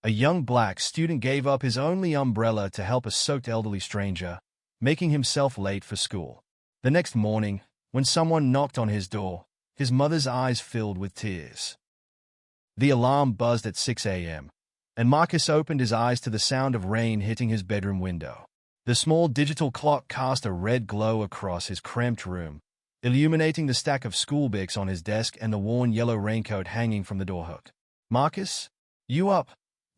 A young black student gave up his only umbrella to help a soaked elderly stranger, making himself late for school. The next morning, when someone knocked on his door, his mother's eyes filled with tears. The alarm buzzed at 6 a.m., and Marcus opened his eyes to the sound of rain hitting his bedroom window. The small digital clock cast a red glow across his cramped room, illuminating the stack of school books on his desk and the worn yellow raincoat hanging from the door hook. "Marcus? You up,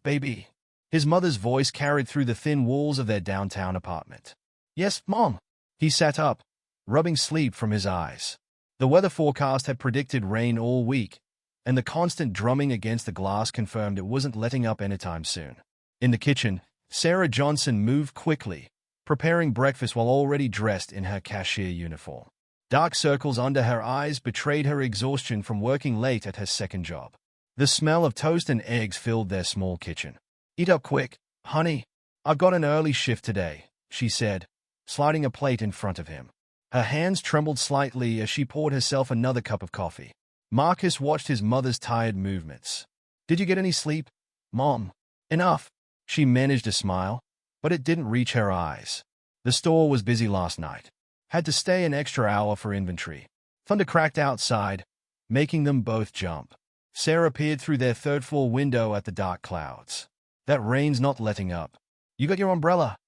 baby?" His mother's voice carried through the thin walls of their downtown apartment. "Yes, Mom." He sat up, rubbing sleep from his eyes. The weather forecast had predicted rain all week, and the constant drumming against the glass confirmed it wasn't letting up anytime soon. In the kitchen, Sarah Johnson moved quickly, preparing breakfast while already dressed in her cashier uniform. Dark circles under her eyes betrayed her exhaustion from working late at her second job. The smell of toast and eggs filled their small kitchen. "Eat up quick, honey. I've got an early shift today," she said, sliding a plate in front of him. Her hands trembled slightly as she poured herself another cup of coffee. Marcus watched his mother's tired movements. "Did you get any sleep, Mom?" "Enough." She managed a smile, but it didn't reach her eyes. The store was busy last night. Had to stay an extra hour for inventory. Thunder cracked outside, making them both jump. Sarah peered through their third-floor window at the dark clouds. "That rain's not letting up. You got your umbrella?"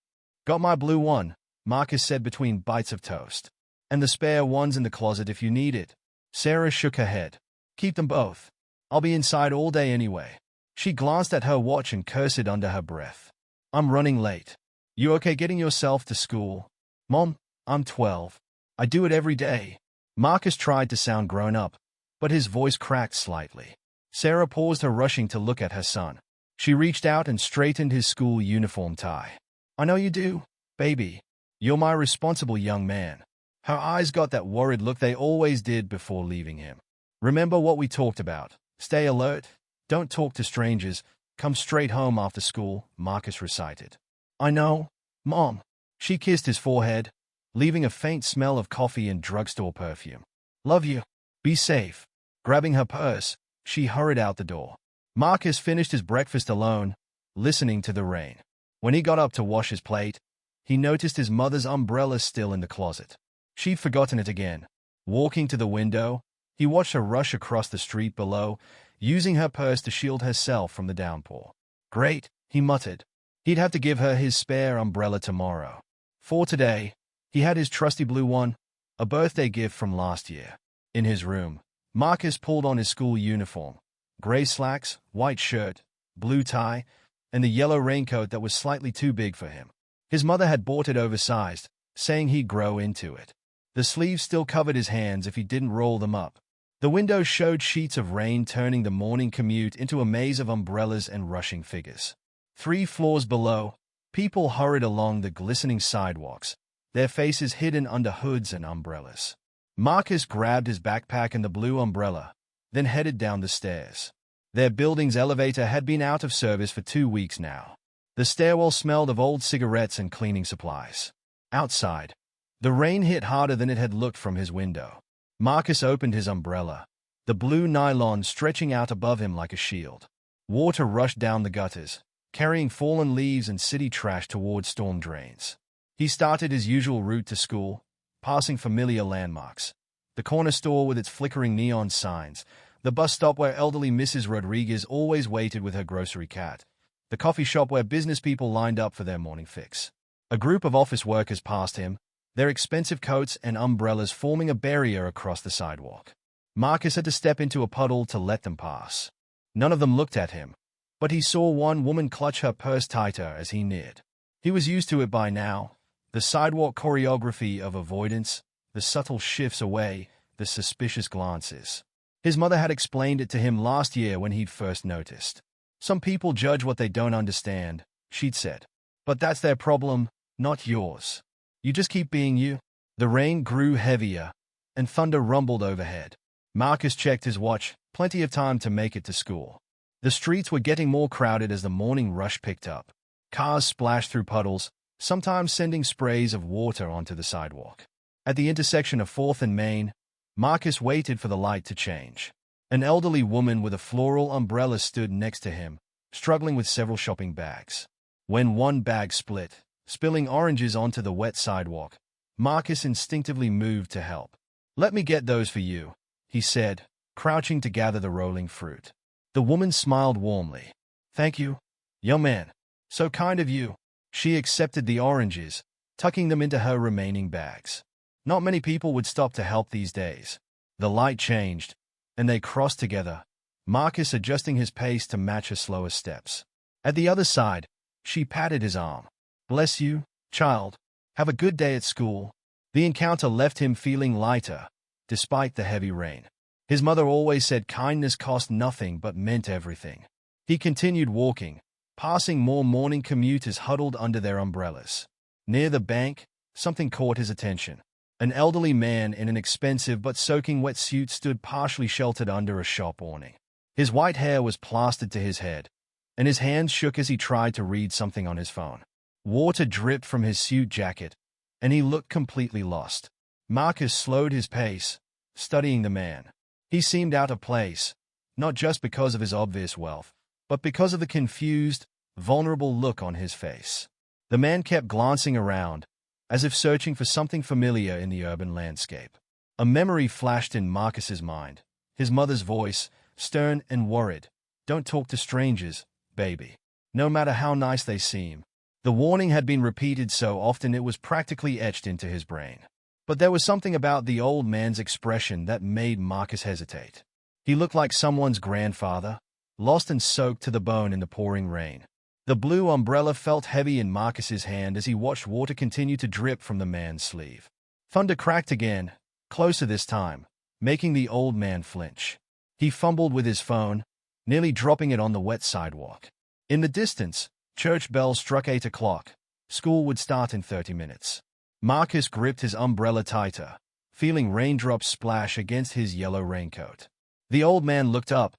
"Got my blue one," Marcus said between bites of toast. "And the spare one's in the closet if you need it." Sarah shook her head. "Keep them both. I'll be inside all day anyway." She glanced at her watch and cursed under her breath. "I'm running late. You okay getting yourself to school?" "Mom, I'm 12. I do it every day." Marcus tried to sound grown up, but his voice cracked slightly. Sarah paused her rushing to look at her son. She reached out and straightened his school uniform tie. "I know you do, baby. You're my responsible young man." Her eyes got that worried look they always did before leaving him. "Remember what we talked about. Stay alert. Don't talk to strangers. Come straight home after school," Marcus recited. "I know, Mom." She kissed his forehead, leaving a faint smell of coffee and drugstore perfume. "Love you. Be safe." Grabbing her purse, she hurried out the door. Marcus finished his breakfast alone, listening to the rain. When he got up to wash his plate, he noticed his mother's umbrella still in the closet. She'd forgotten it again. Walking to the window, he watched her rush across the street below, using her purse to shield herself from the downpour. "Great," he muttered. He'd have to give her his spare umbrella tomorrow. For today, he had his trusty blue one, a birthday gift from last year. In his room, Marcus pulled on his school uniform, gray slacks, white shirt, blue tie, and the yellow raincoat that was slightly too big for him. His mother had bought it oversized, saying he'd grow into it. The sleeves still covered his hands if he didn't roll them up. The windows showed sheets of rain turning the morning commute into a maze of umbrellas and rushing figures. 3 floors below, people hurried along the glistening sidewalks, their faces hidden under hoods and umbrellas. Marcus grabbed his backpack and the blue umbrella, then headed down the stairs. Their building's elevator had been out of service for 2 weeks now. The stairwell smelled of old cigarettes and cleaning supplies. Outside, the rain hit harder than it had looked from his window. Marcus opened his umbrella, the blue nylon stretching out above him like a shield. Water rushed down the gutters, carrying fallen leaves and city trash toward storm drains. He started his usual route to school, passing familiar landmarks. The corner store with its flickering neon signs, the bus stop where elderly Mrs. Rodriguez always waited with her grocery cart, the coffee shop where business people lined up for their morning fix. A group of office workers passed him, their expensive coats and umbrellas forming a barrier across the sidewalk. Marcus had to step into a puddle to let them pass. None of them looked at him, but he saw one woman clutch her purse tighter as he neared. He was used to it by now, the sidewalk choreography of avoidance, the subtle shifts away, the suspicious glances. His mother had explained it to him last year when he'd first noticed. "Some people judge what they don't understand," she'd said. "But that's their problem, not yours. You just keep being you." The rain grew heavier, and thunder rumbled overhead. Marcus checked his watch, plenty of time to make it to school. The streets were getting more crowded as the morning rush picked up. Cars splashed through puddles, sometimes sending sprays of water onto the sidewalk. At the intersection of 4th and Main, Marcus waited for the light to change. An elderly woman with a floral umbrella stood next to him, struggling with several shopping bags. When one bag split, spilling oranges onto the wet sidewalk, Marcus instinctively moved to help. "Let me get those for you," he said, crouching to gather the rolling fruit. The woman smiled warmly. "Thank you, young man. So kind of you." She accepted the oranges, tucking them into her remaining bags. Not many people would stop to help these days. The light changed, and they crossed together, Marcus adjusting his pace to match her slower steps. At the other side, she patted his arm. "Bless you, child. Have a good day at school." The encounter left him feeling lighter, despite the heavy rain. His mother always said kindness cost nothing but meant everything. He continued walking, passing more morning commuters huddled under their umbrellas. Near the bank, something caught his attention. An elderly man in an expensive but soaking wet suit stood partially sheltered under a shop awning. His white hair was plastered to his head, and his hands shook as he tried to read something on his phone. Water dripped from his suit jacket, and he looked completely lost. Marcus slowed his pace, studying the man. He seemed out of place, not just because of his obvious wealth, but because of the confused, vulnerable look on his face. The man kept glancing around, as if searching for something familiar in the urban landscape. A memory flashed in Marcus's mind, his mother's voice, stern and worried. "Don't talk to strangers, baby, no matter how nice they seem." The warning had been repeated so often it was practically etched into his brain. But there was something about the old man's expression that made Marcus hesitate. He looked like someone's grandfather, lost and soaked to the bone in the pouring rain. The blue umbrella felt heavy in Marcus's hand as he watched water continue to drip from the man's sleeve. Thunder cracked again, closer this time, making the old man flinch. He fumbled with his phone, nearly dropping it on the wet sidewalk. In the distance, church bells struck 8 o'clock. School would start in 30 minutes. Marcus gripped his umbrella tighter, feeling raindrops splash against his yellow raincoat. The old man looked up,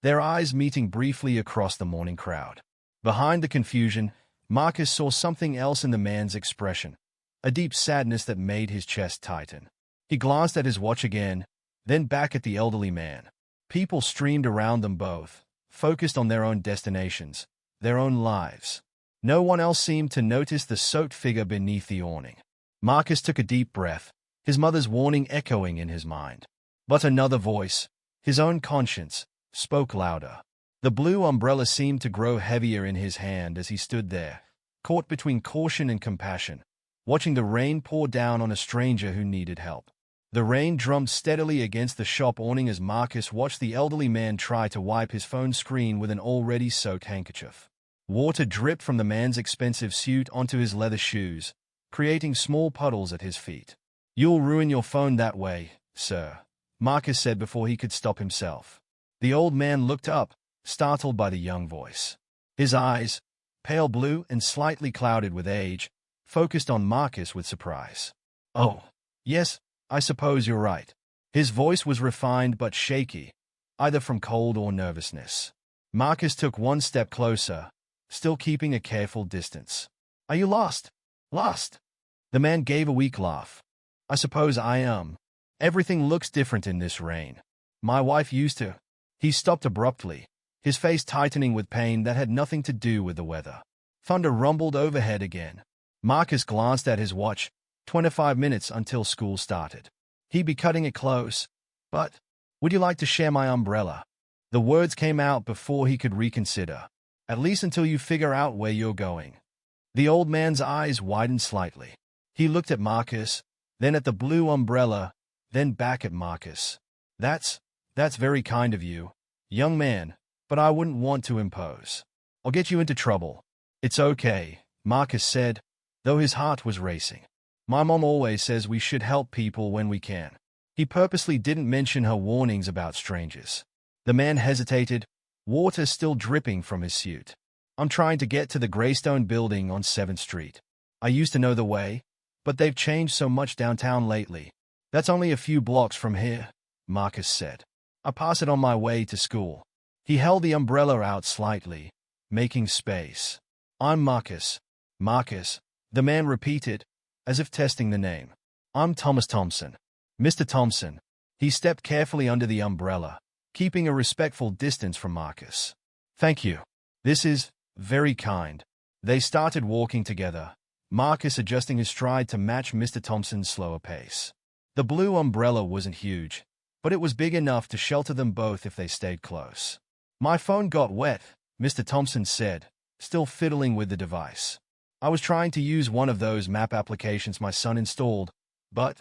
their eyes meeting briefly across the morning crowd. Behind the confusion, Marcus saw something else in the man's expression, a deep sadness that made his chest tighten. He glanced at his watch again, then back at the elderly man. People streamed around them both, focused on their own destinations, their own lives. No one else seemed to notice the soaked figure beneath the awning. Marcus took a deep breath, his mother's warning echoing in his mind. But another voice, his own conscience, spoke louder. The blue umbrella seemed to grow heavier in his hand as he stood there, caught between caution and compassion, watching the rain pour down on a stranger who needed help. The rain drummed steadily against the shop awning as Marcus watched the elderly man try to wipe his phone screen with an already soaked handkerchief. Water dripped from the man's expensive suit onto his leather shoes, creating small puddles at his feet. "You'll ruin your phone that way, sir," Marcus said before he could stop himself. The old man looked up, startled by the young voice. His eyes, pale blue and slightly clouded with age, focused on Marcus with surprise. "Oh, yes, I suppose you're right." His voice was refined but shaky, either from cold or nervousness. Marcus took one step closer, still keeping a careful distance. "Are you lost? Lost?" The man gave a weak laugh. "I suppose I am. Everything looks different in this rain. My wife used to." He stopped abruptly, his face tightening with pain that had nothing to do with the weather. Thunder rumbled overhead again. Marcus glanced at his watch, 25 minutes until school started. He'd be cutting it close. "But, would you like to share my umbrella?" The words came out before he could reconsider. "At least until you figure out where you're going." The old man's eyes widened slightly. He looked at Marcus, then at the blue umbrella, then back at Marcus. That's very kind of you, young man, but I wouldn't want to impose. I'll get you into trouble." "It's okay," Marcus said, though his heart was racing. "My mom always says we should help people when we can." He purposely didn't mention her warnings about strangers. The man hesitated, water still dripping from his suit. "I'm trying to get to the Greystone building on 7th Street. I used to know the way, but they've changed so much downtown lately. That's only a few blocks from here," Marcus said. "I pass it on my way to school." He held the umbrella out slightly, making space. "I'm Marcus." "Marcus," the man repeated, as if testing the name. "I'm Thomas Thompson." "Mr. Thompson." He stepped carefully under the umbrella, keeping a respectful distance from Marcus. "Thank you." This is very kind. They started walking together, Marcus adjusting his stride to match Mr. Thompson's slower pace. The blue umbrella wasn't huge, but it was big enough to shelter them both if they stayed close. My phone got wet, Mr. Thompson said, still fiddling with the device. I was trying to use one of those map applications my son installed, but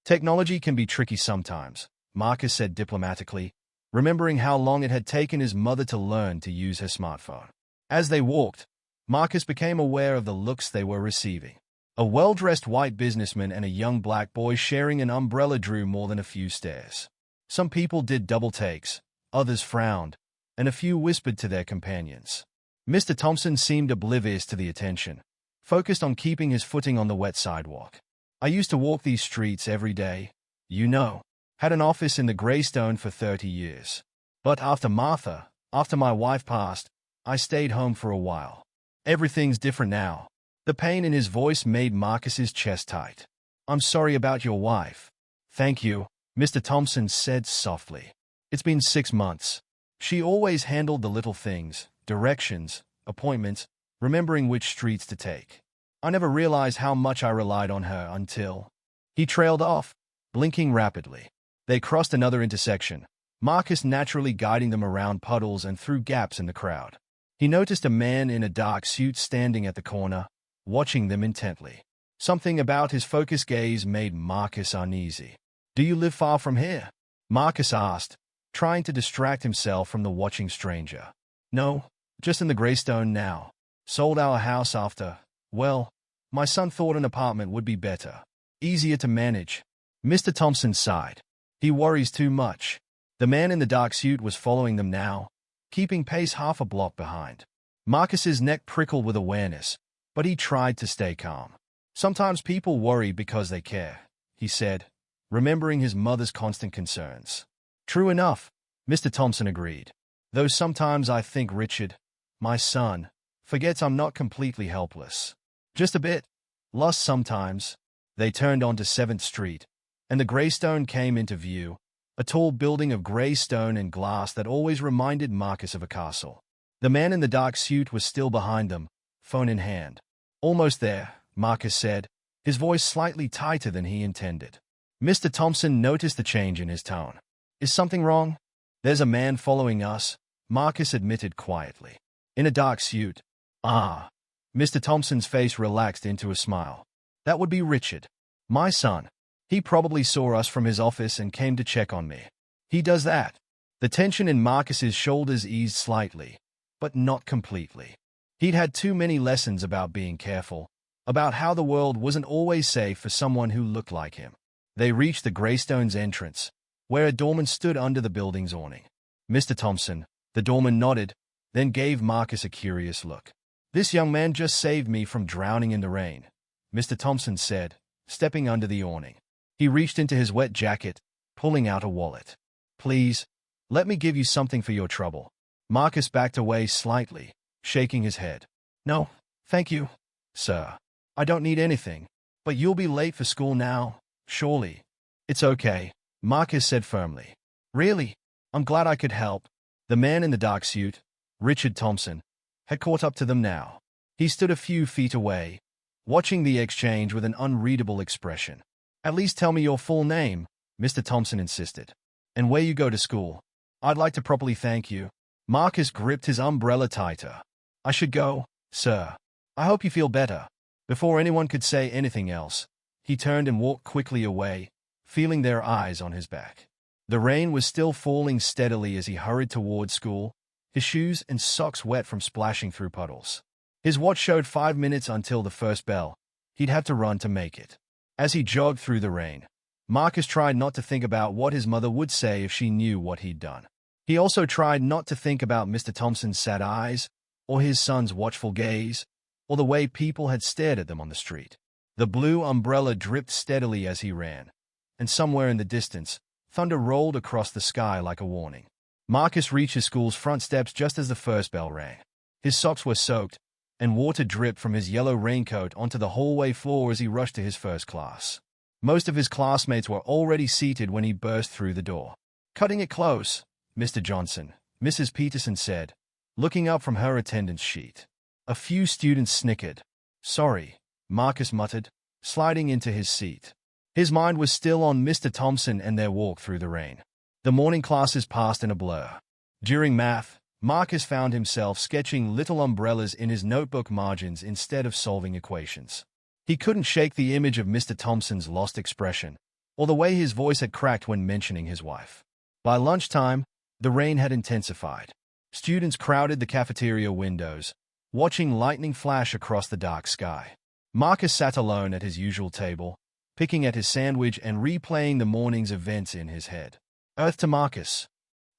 technology can be tricky sometimes, Marcus said diplomatically, remembering how long it had taken his mother to learn to use her smartphone. As they walked, Marcus became aware of the looks they were receiving. A well-dressed white businessman and a young black boy sharing an umbrella drew more than a few stares. Some people did double takes, others frowned, and a few whispered to their companions. Mr. Thompson seemed oblivious to the attention, focused on keeping his footing on the wet sidewalk. I used to walk these streets every day, you know. Had an office in the Greystone for 30 years. But after my wife passed, I stayed home for a while. Everything's different now. The pain in his voice made Marcus's chest tight. I'm sorry about your wife. Thank you, Mr. Thompson said softly. It's been 6 months. She always handled the little things, directions, appointments, remembering which streets to take. I never realized how much I relied on her until... He trailed off, blinking rapidly. They crossed another intersection, Marcus naturally guiding them around puddles and through gaps in the crowd. He noticed a man in a dark suit standing at the corner, watching them intently. Something about his focused gaze made Marcus uneasy. Do you live far from here? Marcus asked, trying to distract himself from the watching stranger. No, just in the Greystone now. Sold our house after, well, my son thought an apartment would be better. Easier to manage. Mr. Thompson sighed. He worries too much. The man in the dark suit was following them now, keeping pace half a block behind. Marcus's neck prickled with awareness, but he tried to stay calm. Sometimes people worry because they care, he said, remembering his mother's constant concerns. True enough, Mr. Thompson agreed. Though sometimes I think Richard, my son, forgets I'm not completely helpless. Just a bit. Lost sometimes. They turned onto 7th Street, and the Greystone came into view, a tall building of gray stone and glass that always reminded Marcus of a castle. The man in the dark suit was still behind them, phone in hand. Almost there, Marcus said, his voice slightly tighter than he intended. Mr. Thompson noticed the change in his tone. Is something wrong? There's a man following us, Marcus admitted quietly. In a dark suit. Ah. Mr. Thompson's face relaxed into a smile. That would be Richard. My son. He probably saw us from his office and came to check on me. He does that. The tension in Marcus's shoulders eased slightly, but not completely. He'd had too many lessons about being careful, about how the world wasn't always safe for someone who looked like him. They reached the Greystone's entrance, where a doorman stood under the building's awning. Mr. Thompson, the doorman nodded, then gave Marcus a curious look. This young man just saved me from drowning in the rain, Mr. Thompson said, stepping under the awning. He reached into his wet jacket, pulling out a wallet. Please, let me give you something for your trouble. Marcus backed away slightly, shaking his head. No, thank you, sir. I don't need anything. But you'll be late for school now, surely. It's okay, Marcus said firmly. Really? I'm glad I could help. The man in the dark suit, Richard Thompson, had caught up to them now. He stood a few feet away, watching the exchange with an unreadable expression. At least tell me your full name, Mr. Thompson insisted. And where you go to school. I'd like to properly thank you. Marcus gripped his umbrella tighter. I should go, sir. I hope you feel better. Before anyone could say anything else, he turned and walked quickly away, feeling their eyes on his back. The rain was still falling steadily as he hurried toward school, his shoes and socks wet from splashing through puddles. His watch showed 5 minutes until the first bell. He'd have to run to make it. As he jogged through the rain, Marcus tried not to think about what his mother would say if she knew what he'd done. He also tried not to think about Mr. Thompson's sad eyes, or his son's watchful gaze, or the way people had stared at them on the street. The blue umbrella dripped steadily as he ran, and somewhere in the distance, thunder rolled across the sky like a warning. Marcus reached his school's front steps just as the first bell rang. His socks were soaked, and water dripped from his yellow raincoat onto the hallway floor as he rushed to his first class. Most of his classmates were already seated when he burst through the door. Cutting it close, Mr. Johnson, Mrs. Peterson said, looking up from her attendance sheet. A few students snickered. "Sorry," Marcus muttered, sliding into his seat. His mind was still on Mr. Thompson and their walk through the rain. The morning classes passed in a blur. During math, Marcus found himself sketching little umbrellas in his notebook margins instead of solving equations. He couldn't shake the image of Mr. Thompson's lost expression, or the way his voice had cracked when mentioning his wife. By lunchtime, the rain had intensified. Students crowded the cafeteria windows, watching lightning flash across the dark sky. Marcus sat alone at his usual table, picking at his sandwich and replaying the morning's events in his head. "Earth to Marcus."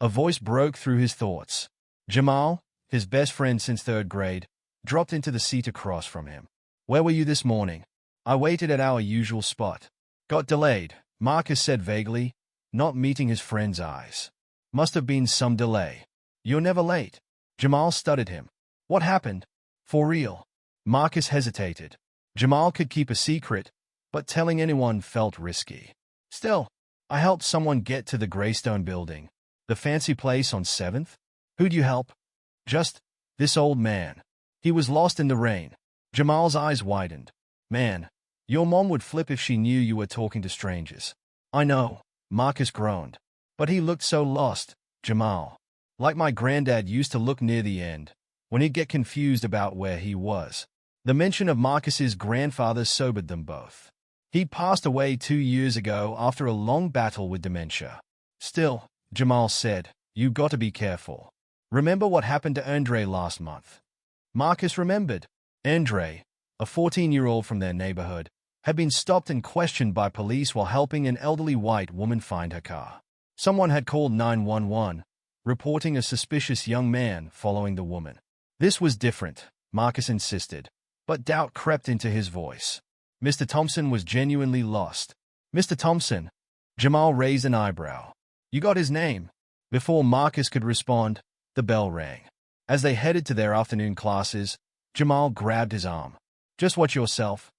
A voice broke through his thoughts. Jamal, his best friend since third grade, dropped into the seat across from him. "Where were you this morning?" "I waited at our usual spot." "Got delayed," Marcus said vaguely, not meeting his friend's eyes. "Must have been some delay." "You're never late." Jamal stuttered him. "What happened?" "For real." Marcus hesitated. Jamal could keep a secret, but telling anyone felt risky. "Still, I helped someone get to the Greystone building. The fancy place on 7th? Who'd you help?" "Just this old man. He was lost in the rain." Jamal's eyes widened. "Man, your mom would flip if she knew you were talking to strangers." "I know," Marcus groaned. "But he looked so lost, Jamal. Like my granddad used to look near the end, when he'd get confused about where he was." The mention of Marcus's grandfather sobered them both. He passed away 2 years ago after a long battle with dementia. "Still," Jamal said, "you've got to be careful. Remember what happened to Andre last month?" Marcus remembered. Andre, a 14-year-old from their neighborhood, had been stopped and questioned by police while helping an elderly white woman find her car. Someone had called 911, reporting a suspicious young man following the woman. This was different, Marcus insisted, but doubt crept into his voice. Mr. Thompson was genuinely lost. "Mr. Thompson?" Jamal raised an eyebrow. "You got his name?" Before Marcus could respond, the bell rang. As they headed to their afternoon classes, Jamal grabbed his arm. "Just watch yourself."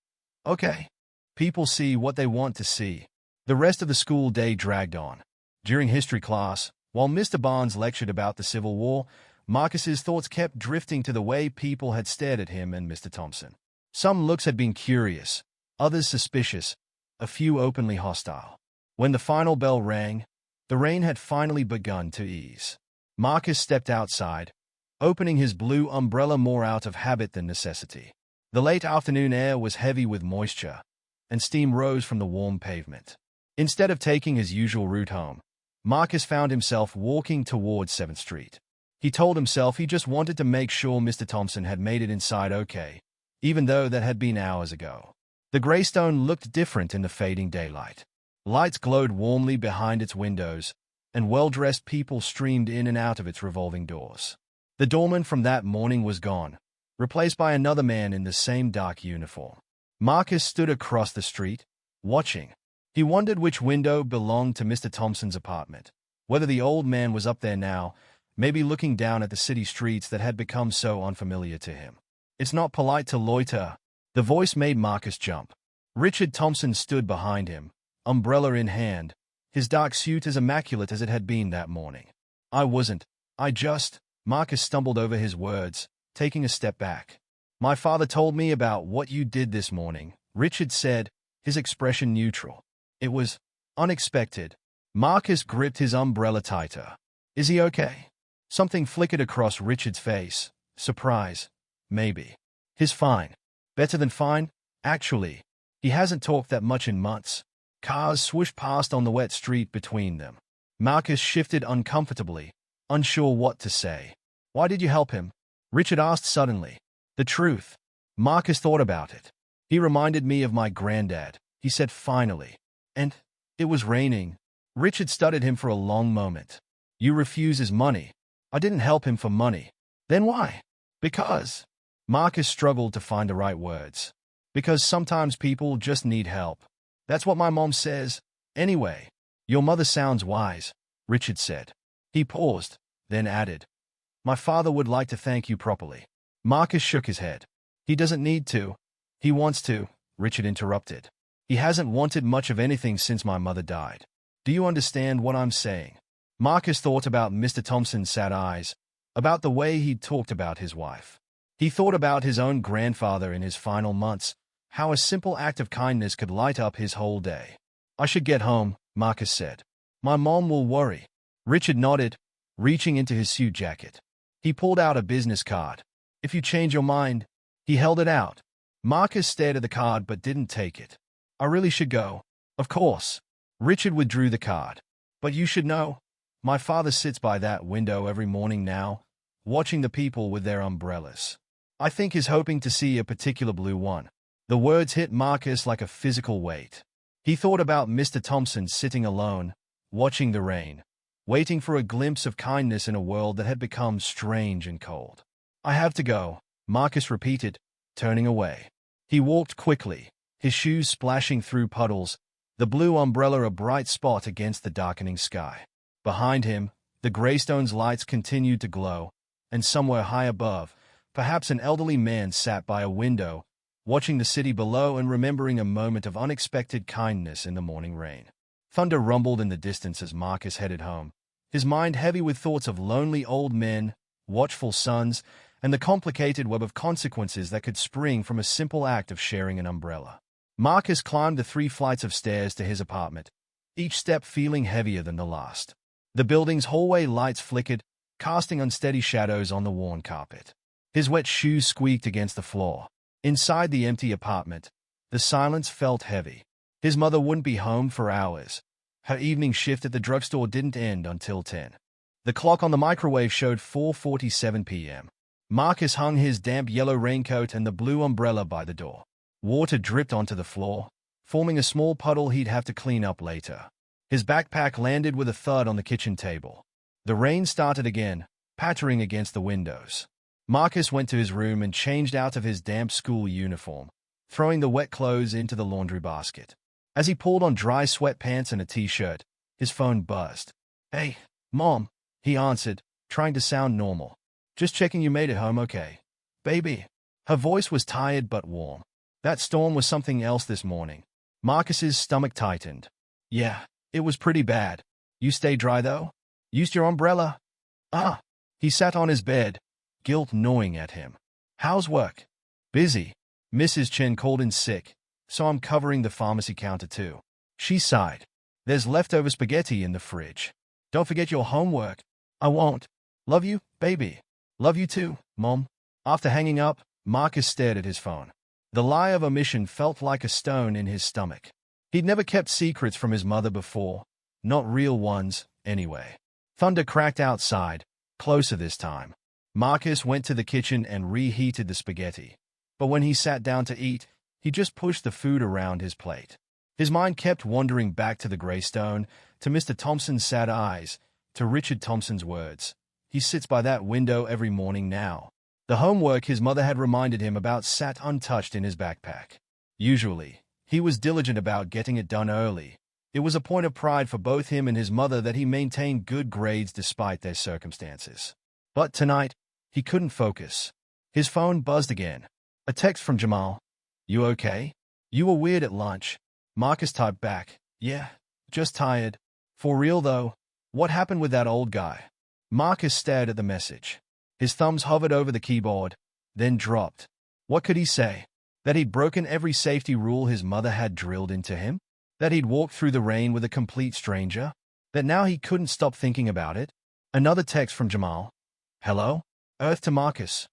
"Okay." People see what they want to see. The rest of the school day dragged on. During history class, while Mr. Barnes lectured about the Civil War, Marcus's thoughts kept drifting to the way people had stared at him and Mr. Thompson. Some looks had been curious, others suspicious, a few openly hostile. When the final bell rang, the rain had finally begun to ease. Marcus stepped outside, opening his blue umbrella more out of habit than necessity. The late afternoon air was heavy with moisture, and steam rose from the warm pavement. Instead of taking his usual route home, Marcus found himself walking towards 7th Street. He told himself he just wanted to make sure Mr. Thompson had made it inside okay, even though that had been hours ago. The Greystone looked different in the fading daylight. Lights glowed warmly behind its windows, and well-dressed people streamed in and out of its revolving doors. The doorman from that morning was gone, replaced by another man in the same dark uniform. Marcus stood across the street, watching. He wondered which window belonged to Mr. Thompson's apartment, whether the old man was up there now, maybe looking down at the city streets that had become so unfamiliar to him. "It's not polite to loiter." The voice made Marcus jump. Richard Thompson stood behind him, umbrella in hand, his dark suit as immaculate as it had been that morning. "I wasn't. I just—" Marcus stumbled over his words, taking a step back. "My father told me about what you did this morning," Richard said, his expression neutral. "It was unexpected." Marcus gripped his umbrella tighter. "Is he okay?" Something flickered across Richard's face. Surprise. Maybe. "He's fine." "Better than fine, actually. He hasn't talked that much in months." Cars swooshed past on the wet street between them. Marcus shifted uncomfortably, unsure what to say. "Why did you help him?" Richard asked suddenly. "The truth." Marcus thought about it. "He reminded me of my granddad," he said finally. "And it was raining." Richard studied him for a long moment. "You refuse his money." "I didn't help him for money." "Then why?" "Because." Marcus struggled to find the right words. "Because sometimes people just need help. That's what my mom says. Anyway, your mother sounds wise," Richard said. He paused, then added, "My father would like to thank you properly." Marcus shook his head. "He doesn't need to. He wants to," Richard interrupted. "He hasn't wanted much of anything since my mother died. Do you understand what I'm saying?" Marcus thought about Mr. Thompson's sad eyes, about the way he'd talked about his wife. He thought about his own grandfather in his final months, how a simple act of kindness could light up his whole day. "I should get home," Marcus said. "My mom will worry." Richard nodded, reaching into his suit jacket. He pulled out a business card. "If you change your mind." He held it out. Marcus stared at the card but didn't take it. "I really should go." "Of course." Richard withdrew the card. "But you should know. My father sits by that window every morning now, watching the people with their umbrellas. I think he's hoping to see a particular blue one." The words hit Marcus like a physical weight. He thought about Mr. Thompson sitting alone, watching the rain, waiting for a glimpse of kindness in a world that had become strange and cold. "I have to go," Marcus repeated, turning away. He walked quickly, his shoes splashing through puddles, the blue umbrella a bright spot against the darkening sky. Behind him, the Greystones' lights continued to glow, and somewhere high above, perhaps an elderly man sat by a window, watching the city below and remembering a moment of unexpected kindness in the morning rain. Thunder rumbled in the distance as Marcus headed home, his mind heavy with thoughts of lonely old men, watchful sons, and the complicated web of consequences that could spring from a simple act of sharing an umbrella. Marcus climbed the 3 flights of stairs to his apartment, each step feeling heavier than the last. The building's hallway lights flickered, casting unsteady shadows on the worn carpet. His wet shoes squeaked against the floor. Inside the empty apartment, the silence felt heavy. His mother wouldn't be home for hours. Her evening shift at the drugstore didn't end until 10. The clock on the microwave showed 4:47 p.m. Marcus hung his damp yellow raincoat and the blue umbrella by the door. Water dripped onto the floor, forming a small puddle he'd have to clean up later. His backpack landed with a thud on the kitchen table. The rain started again, pattering against the windows. Marcus went to his room and changed out of his damp school uniform, throwing the wet clothes into the laundry basket. As he pulled on dry sweatpants and a t-shirt, his phone buzzed. "Hey, Mom," he answered, trying to sound normal. "Just checking you made it home okay, baby." Her voice was tired but warm. That storm was something else this morning. Marcus's stomach tightened. "Yeah, it was pretty bad. You stay dry, though? Used your umbrella?" "Ah." He sat on his bed, guilt gnawing at him. "How's work?" "Busy. Mrs. Chen called in sick, so I'm covering the pharmacy counter too." She sighed. "There's leftover spaghetti in the fridge. Don't forget your homework." "I won't. Love you, baby." "Love you too, Mom." After hanging up, Marcus stared at his phone. The lie of omission felt like a stone in his stomach. He'd never kept secrets from his mother before, not real ones, anyway. Thunder cracked outside, closer this time. Marcus went to the kitchen and reheated the spaghetti. But when he sat down to eat, he just pushed the food around his plate. His mind kept wandering back to the Greystone, to Mr. Thompson's sad eyes, to Richard Thompson's words. He sits by that window every morning now. The homework his mother had reminded him about sat untouched in his backpack. Usually, he was diligent about getting it done early. It was a point of pride for both him and his mother that he maintained good grades despite their circumstances. But tonight, he couldn't focus. His phone buzzed again. A text from Jamal. "You okay? You were weird at lunch." Marcus typed back, "Yeah, just tired." "For real though? What happened with that old guy?" Marcus stared at the message. His thumbs hovered over the keyboard, then dropped. What could he say? That he'd broken every safety rule his mother had drilled into him? That he'd walked through the rain with a complete stranger? That now he couldn't stop thinking about it? Another text from Jamal. "Hello? Earth to Marcus.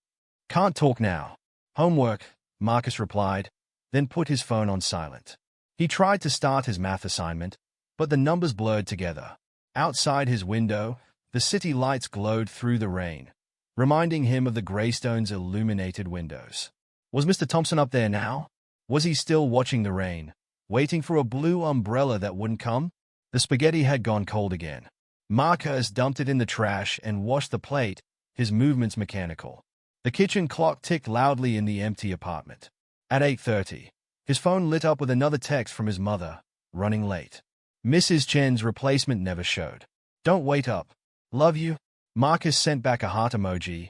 Can't talk now. Homework," Marcus replied, then put his phone on silent. He tried to start his math assignment, but the numbers blurred together. Outside his window, the city lights glowed through the rain, reminding him of the Greystones' illuminated windows. Was Mr. Thompson up there now? Was he still watching the rain, waiting for a blue umbrella that wouldn't come? The spaghetti had gone cold again. Marcus dumped it in the trash and washed the plate, his movements mechanical. The kitchen clock ticked loudly in the empty apartment. At 8:30, his phone lit up with another text from his mother, running late. Mrs. Chen's replacement never showed. "Don't wait up. Love you." Marcus sent back a heart emoji,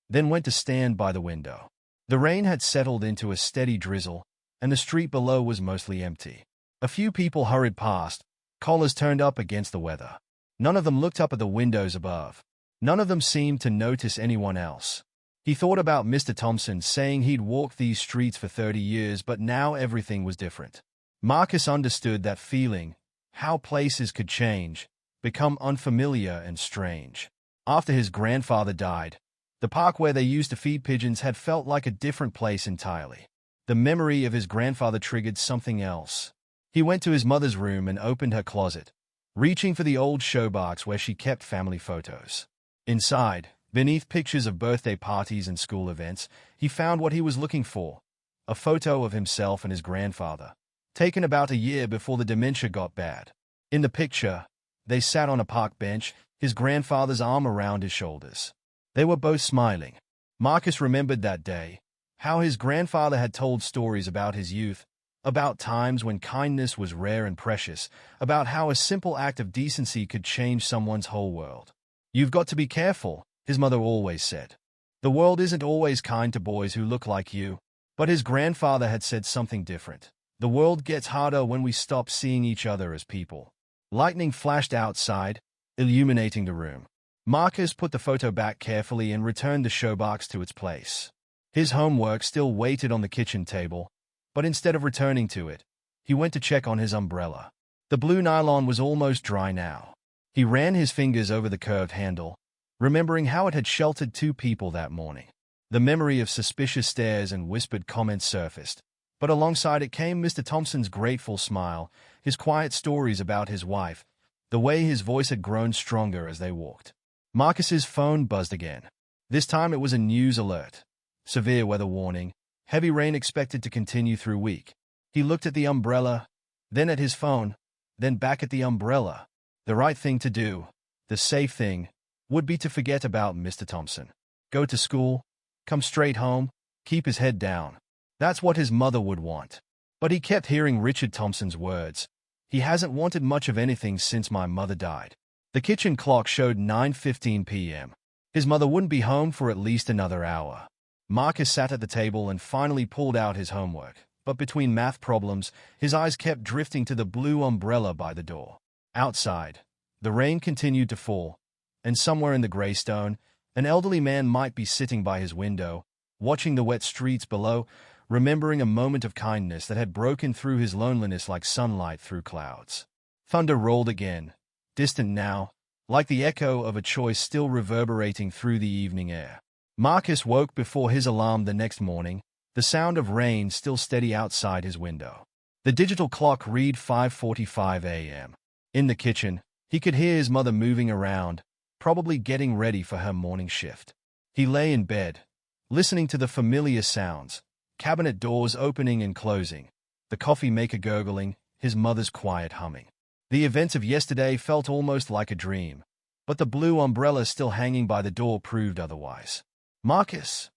then went to stand by the window. The rain had settled into a steady drizzle, and the street below was mostly empty. A few people hurried past, collars turned up against the weather. None of them looked up at the windows above. None of them seemed to notice anyone else. He thought about Mr. Thompson saying he'd walked these streets for 30 years, but now everything was different. Marcus understood that feeling, how places could change, become unfamiliar and strange. After his grandfather died, the park where they used to feed pigeons had felt like a different place entirely. The memory of his grandfather triggered something else. He went to his mother's room and opened her closet, reaching for the old showbox where she kept family photos. Inside, beneath pictures of birthday parties and school events, he found what he was looking for: a photo of himself and his grandfather, taken about a year before the dementia got bad. In the picture, they sat on a park bench, his grandfather's arm around his shoulders. They were both smiling. Marcus remembered that day, how his grandfather had told stories about his youth, about times when kindness was rare and precious, about how a simple act of decency could change someone's whole world. "You've got to be careful," his mother always said. "The world isn't always kind to boys who look like you." But his grandfather had said something different. "The world gets harder when we stop seeing each other as people." Lightning flashed outside, illuminating the room. Marcus put the photo back carefully and returned the showbox to its place. His homework still waited on the kitchen table, but instead of returning to it, he went to check on his umbrella. The blue nylon was almost dry now. He ran his fingers over the curved handle, remembering how it had sheltered two people that morning. The memory of suspicious stares and whispered comments surfaced, but alongside it came Mr. Thompson's grateful smile, his quiet stories about his wife, the way his voice had grown stronger as they walked. Marcus's phone buzzed again. This time it was a news alert. Severe weather warning, heavy rain expected to continue through week. He looked at the umbrella, then at his phone, then back at the umbrella. The right thing to do, the safe thing, would be to forget about Mr. Thompson. Go to school, come straight home, keep his head down. That's what his mother would want. But he kept hearing Richard Thompson's words. "He hasn't wanted much of anything since my mother died." The kitchen clock showed 9:15 p.m. His mother wouldn't be home for at least another hour. Marcus sat at the table and finally pulled out his homework, but between math problems, his eyes kept drifting to the blue umbrella by the door. Outside, the rain continued to fall, and somewhere in the Greystone, an elderly man might be sitting by his window, watching the wet streets below, remembering a moment of kindness that had broken through his loneliness like sunlight through clouds. Thunder rolled again, distant now, like the echo of a choice still reverberating through the evening air. Marcus woke before his alarm the next morning, the sound of rain still steady outside his window. The digital clock read 5:45 a.m. In the kitchen, he could hear his mother moving around, probably getting ready for her morning shift. He lay in bed, listening to the familiar sounds, cabinet doors opening and closing, the coffee maker gurgling, his mother's quiet humming. The events of yesterday felt almost like a dream, but the blue umbrella still hanging by the door proved otherwise. "Marcus!"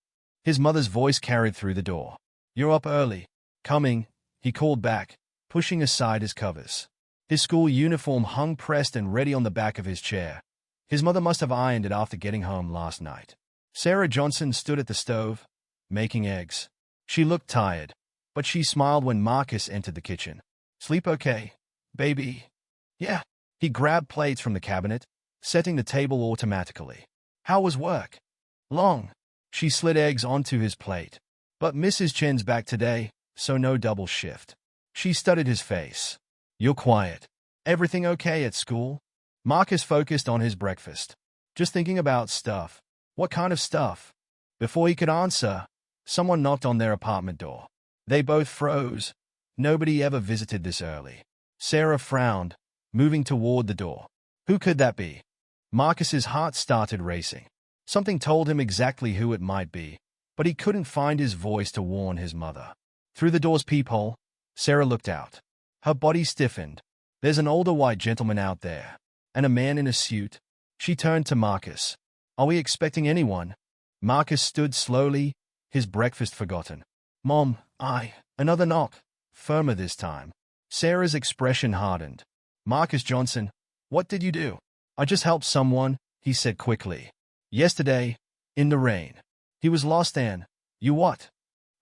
His mother's voice carried through the door. "You're up early." "Coming," he called back, pushing aside his covers. His school uniform hung pressed and ready on the back of his chair. His mother must have ironed it after getting home last night. Sarah Johnson stood at the stove, making eggs. She looked tired, but she smiled when Marcus entered the kitchen. "Sleep okay, baby?" "Yeah." He grabbed plates from the cabinet, setting the table automatically. "How was work?" "Long." She slid eggs onto his plate. "But Mrs. Chen's back today, so no double shift." She studied his face. "You're quiet. Everything okay at school?" Marcus focused on his breakfast. "Just thinking about stuff." "What kind of stuff?" Before he could answer, someone knocked on their apartment door. They both froze. Nobody ever visited this early. Sarah frowned, moving toward the door. Who could that be? Marcus's heart started racing. Something told him exactly who it might be, but he couldn't find his voice to warn his mother. Through the door's peephole, Sarah looked out. Her body stiffened. "There's an older white gentleman out there, and a man in a suit." She turned to Marcus. "Are we expecting anyone?" Marcus stood slowly, his breakfast forgotten. "Mom, Another knock, firmer this time." Sarah's expression hardened. "Marcus Johnson, what did you do?" "I just helped someone," he said quickly. "Yesterday, in the rain. He was lost and—" "You what?"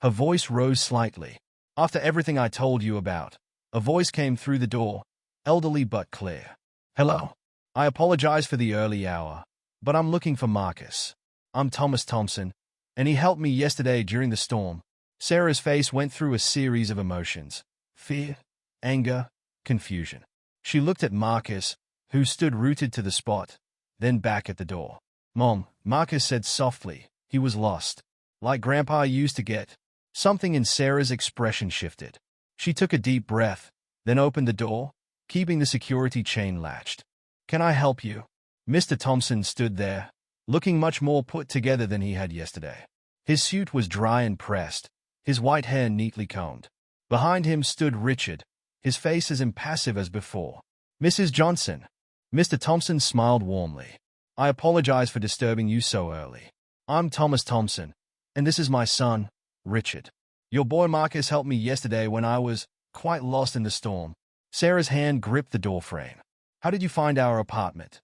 Her voice rose slightly. "After everything I told you about." A voice came through the door, elderly but clear. "Hello. I apologize for the early hour. but I'm looking for Marcus. I'm Thomas Thompson, and he helped me yesterday during the storm. Sarah's face went through a series of emotions: fear, anger, confusion. She looked at Marcus, who stood rooted to the spot, then back at the door. "Mom," Marcus said softly. He was lost. Like Grandpa used to get. Something in Sarah's expression shifted. She took a deep breath, then opened the door, keeping the security chain latched. "Can I help you?" Mr. Thompson stood there, looking much more put together than he had yesterday. His suit was dry and pressed, his white hair neatly combed. Behind him stood Richard, his face as impassive as before. "Mrs. Johnson." Mr. Thompson smiled warmly. "I apologize for disturbing you so early. I'm Thomas Thompson, and this is my son, Richard. Your boy Marcus helped me yesterday when I was quite lost in the storm." Sarah's hand gripped the doorframe. "How did you find our apartment?"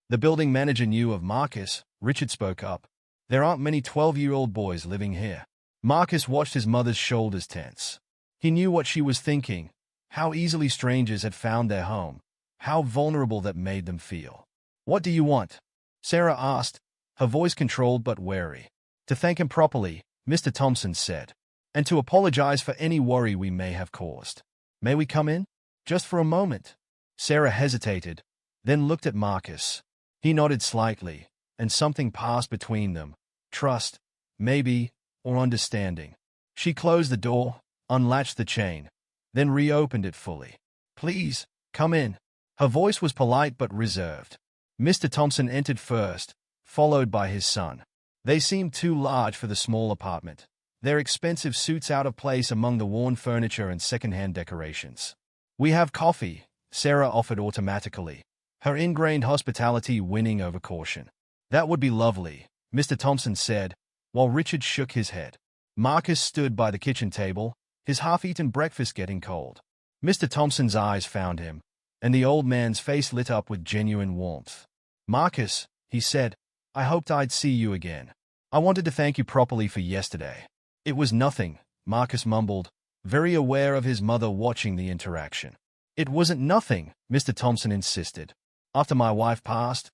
"The building manager knew of Marcus," Richard spoke up. "There aren't many 12-year-old boys living here." Marcus watched his mother's shoulders tense. He knew what she was thinking, how easily strangers had found their home, how vulnerable that made them feel. "What do you want?" Sarah asked, her voice controlled but wary. "To thank him properly," Mr. Thompson said, "and to apologize for any worry we may have caused." "May we come in? Just for a moment?" Sarah hesitated, then looked at Marcus. He nodded slightly, and something passed between them. Trust, maybe, or understanding. She closed the door, unlatched the chain, then reopened it fully. "Please, come in." Her voice was polite but reserved. Mr. Thompson entered first, followed by his son. They seemed too large for the small apartment, their expensive suits out of place among the worn furniture and second-hand decorations. "We have coffee," Sarah offered automatically, her ingrained hospitality winning over caution. "That would be lovely," Mr. Thompson said, while Richard shook his head. Marcus stood by the kitchen table, his half-eaten breakfast getting cold. Mr. Thompson's eyes found him, and the old man's face lit up with genuine warmth. "Marcus," he said, "I hoped I'd see you again. I wanted to thank you properly for yesterday." "It was nothing," Marcus mumbled, very aware of his mother watching the interaction. "It wasn't nothing," Mr. Thompson insisted. "After my wife passed,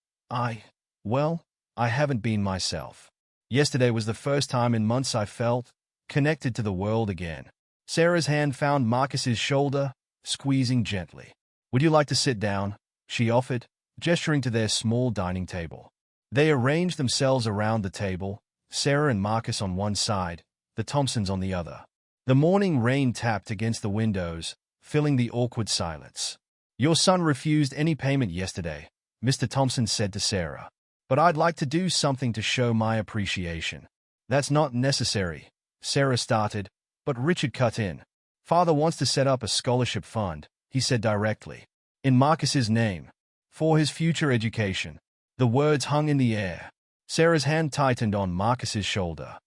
well, I haven't been myself. Yesterday was the first time in months I felt connected to the world again." Sarah's hand found Marcus's shoulder, squeezing gently. "Would you like to sit down?" she offered, gesturing to their small dining table. They arranged themselves around the table, Sarah and Marcus on one side, the Thompsons on the other. The morning rain tapped against the windows, filling the awkward silence. "Your son refused any payment yesterday," Mr. Thompson said to Sarah. "But I'd like to do something to show my appreciation." "That's not necessary," Sarah started, but Richard cut in. "Father wants to set up a scholarship fund," he said directly, "in Marcus's name, for his future education." The words hung in the air. Sarah's hand tightened on Marcus's shoulder.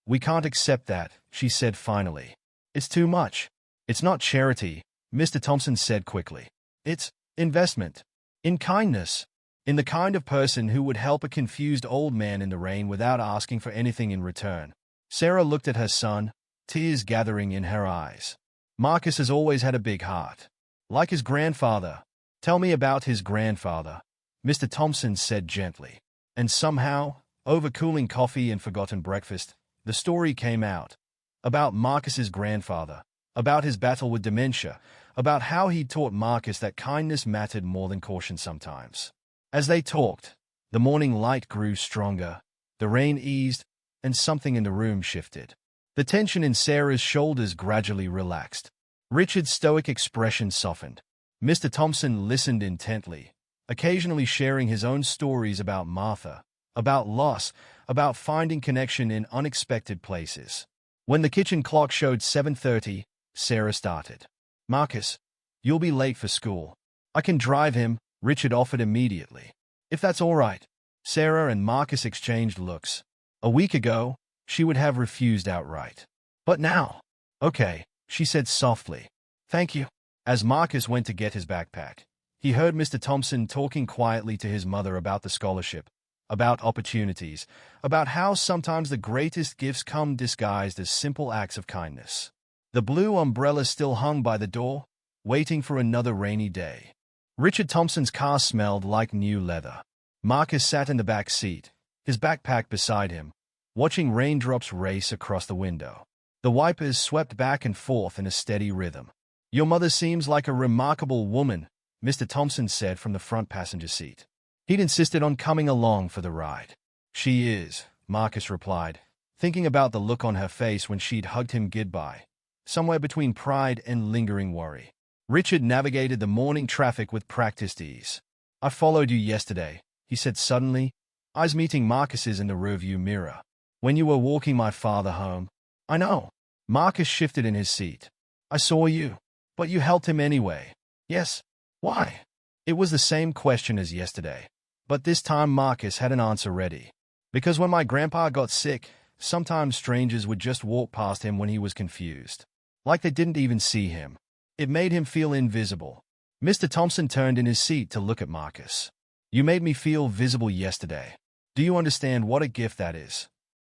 We can't accept that," she said finally. "It's too much." "It's not charity," Mr. Thompson said quickly. "It's investment. In kindness. In the kind of person who would help a confused old man in the rain without asking for anything in return." Sarah looked at her son, tears gathering in her eyes. "Marcus has always had a big heart. Like his grandfather." "Tell me about his grandfather," Mr. Thompson said gently. And somehow, over cooling coffee and forgotten breakfast, the story came out. About Marcus's grandfather, about his battle with dementia, about how he taught Marcus that kindness mattered more than caution sometimes. As they talked, the morning light grew stronger, the rain eased, and something in the room shifted. The tension in Sarah's shoulders gradually relaxed. Richard's stoic expression softened. Mr. Thompson listened intently, occasionally sharing his own stories about Martha, about loss, about finding connection in unexpected places. When the kitchen clock showed 7:30, Sarah started. "Marcus, you'll be late for school. I can drive him," Richard offered immediately. "If that's all right." Sarah and Marcus exchanged looks. A week ago, she would have refused outright. But now, "Okay," she said softly. "Thank you." As Marcus went to get his backpack, he heard Mr. Thompson talking quietly to his mother about the scholarship, about opportunities, about how sometimes the greatest gifts come disguised as simple acts of kindness. The blue umbrella still hung by the door, waiting for another rainy day. Richard Thompson's car smelled like new leather. Marcus sat in the back seat, his backpack beside him, watching raindrops race across the window. The wipers swept back and forth in a steady rhythm. "Your mother seems like a remarkable woman," Mr. Thompson said from the front passenger seat. He'd insisted on coming along for the ride. "She is," Marcus replied, thinking about the look on her face when she'd hugged him goodbye, somewhere between pride and lingering worry. Richard navigated the morning traffic with practiced ease. "I followed you yesterday," he said suddenly, eyes meeting Marcus's in the rearview mirror. "When you were walking my father home." "I know." Marcus shifted in his seat. "I saw you. But you helped him anyway." "Yes. Why?" It was the same question as yesterday, but this time Marcus had an answer ready. "Because when my grandpa got sick, sometimes strangers would just walk past him when he was confused. Like they didn't even see him. It made him feel invisible." Mr. Thompson turned in his seat to look at Marcus. "You made me feel visible yesterday. Do you understand what a gift that is?"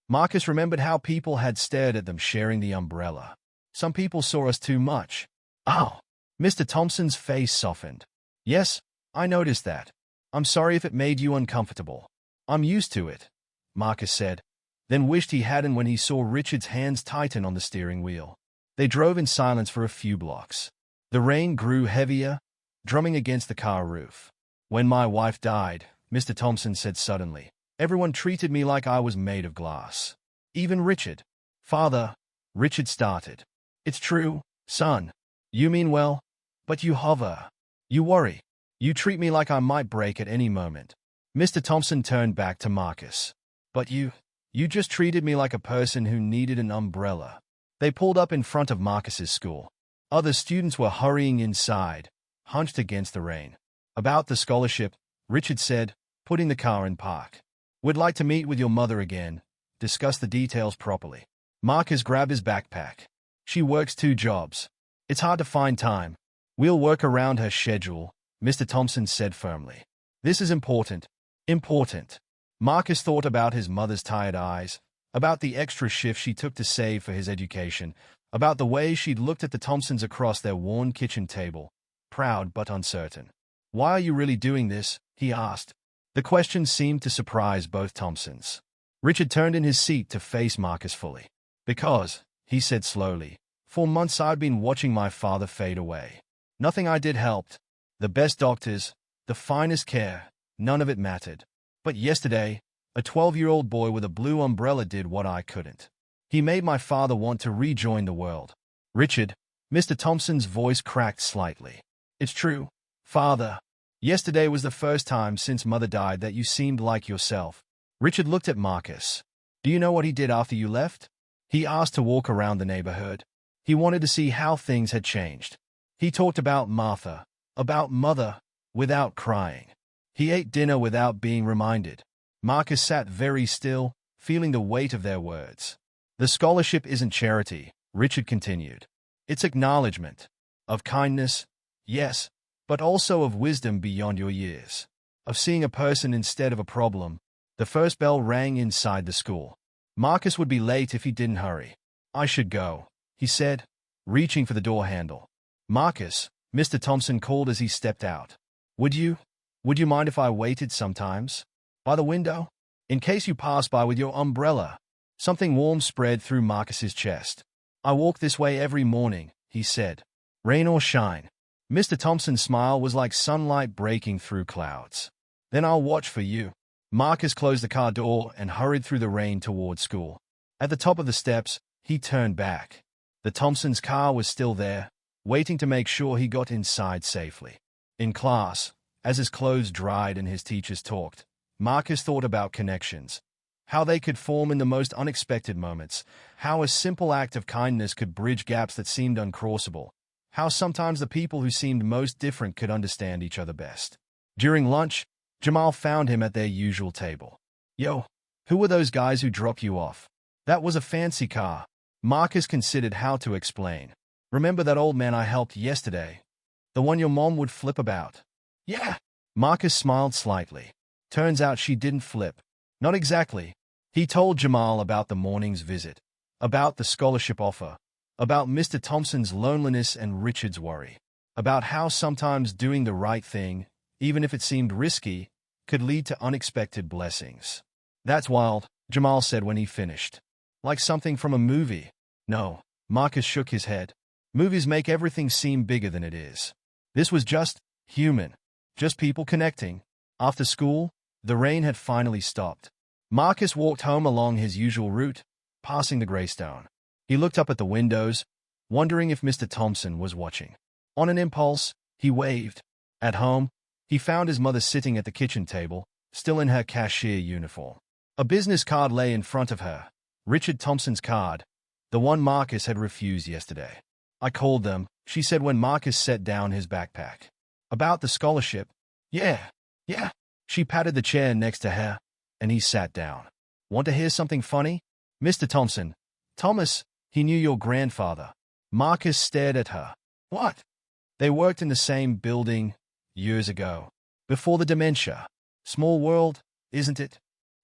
Marcus remembered how people had stared at them sharing the umbrella. "Some people saw us too much." "Oh." Mr. Thompson's face softened. "Yes, I noticed that. I'm sorry if it made you uncomfortable." "I'm used to it," Marcus said, then wished he hadn't when he saw Richard's hands tighten on the steering wheel. They drove in silence for a few blocks. The rain grew heavier, drumming against the car roof. "When my wife died," Mr. Thompson said suddenly, "everyone treated me like I was made of glass. Even Richard." "Father," Richard started. "It's true, son. You mean well, but you hover. You worry. You treat me like I might break at any moment." Mr. Thompson turned back to Marcus. "But you just treated me like a person who needed an umbrella." They pulled up in front of Marcus's school. Other students were hurrying inside, hunched against the rain. "About the scholarship," Richard said, putting the car in park. "We'd like to meet with your mother again, discuss the details properly." Marcus grabbed his backpack. "She works 2 jobs. It's hard to find time." "We'll work around her schedule," Mr. Thompson said firmly. "This is important. Important." Marcus thought about his mother's tired eyes, about the extra shift she took to save for his education, about the way she'd looked at the Thompsons across their worn kitchen table, proud but uncertain. "Why are you really doing this?" he asked. The question seemed to surprise both Thompsons. Richard turned in his seat to face Marcus fully. "Because," he said slowly, "for months I'd been watching my father fade away. Nothing I did helped. The best doctors, the finest care, none of it mattered. But yesterday, a 12-year-old boy with a blue umbrella did what I couldn't. He made my father want to rejoin the world." "Richard," Mr. Thompson's voice cracked slightly. "It's true, Father. Yesterday was the first time since Mother died that you seemed like yourself." Richard looked at Marcus. "Do you know what he did after you left?" He asked to walk around the neighborhood. He wanted to see how things had changed. He talked about Martha, about Mother, without crying. He ate dinner without being reminded. Marcus sat very still, feeling the weight of their words. "The scholarship isn't charity," Richard continued. "It's acknowledgement. Of kindness, yes, but also of wisdom beyond your years. Of seeing a person instead of a problem." The first bell rang inside the school. Marcus would be late if he didn't hurry. "I should go," he said, reaching for the door handle. "Marcus," Mr. Thompson called as he stepped out. Would you mind if I waited sometimes? By the window? In case you pass by with your umbrella." Something warm spread through Marcus's chest. "I walk this way every morning," he said. "Rain or shine." Mr. Thompson's smile was like sunlight breaking through clouds. "Then I'll watch for you." Marcus closed the car door and hurried through the rain toward school. At the top of the steps, he turned back. The Thompsons' car was still there, waiting to make sure he got inside safely. In class, as his clothes dried and his teachers talked, Marcus thought about connections. How they could form in the most unexpected moments. How a simple act of kindness could bridge gaps that seemed uncrossable. How sometimes the people who seemed most different could understand each other best. During lunch, Jamal found him at their usual table. "Yo, who were those guys who dropped you off?" "That was a fancy car." Marcus considered how to explain. "Remember that old man I helped yesterday? The one your mom would flip about?" "Yeah." Marcus smiled slightly. Turns out she didn't flip. Not exactly. He told Jamal about the morning's visit, about the scholarship offer, about Mr. Thompson's loneliness and Richard's worry, about how sometimes doing the right thing, even if it seemed risky, could lead to unexpected blessings. That's wild, Jamal said when he finished. Like something from a movie. No, Marcus shook his head. Movies make everything seem bigger than it is. This was just human. Just people connecting. After school, the rain had finally stopped. Marcus walked home along his usual route, passing the Greystone. He looked up at the windows, wondering if Mr. Thompson was watching. On an impulse, he waved. At home, he found his mother sitting at the kitchen table, still in her cashier uniform. A business card lay in front of her. Richard Thompson's card, the one Marcus had refused yesterday. I called them, she said when Marcus set down his backpack. About the scholarship? Yeah. She patted the chair next to her, and he sat down. Want to hear something funny? Mr. Thompson. Thomas, he knew your grandfather. Marcus stared at her. What? They worked in the same building years ago. Before the dementia. Small world, isn't it?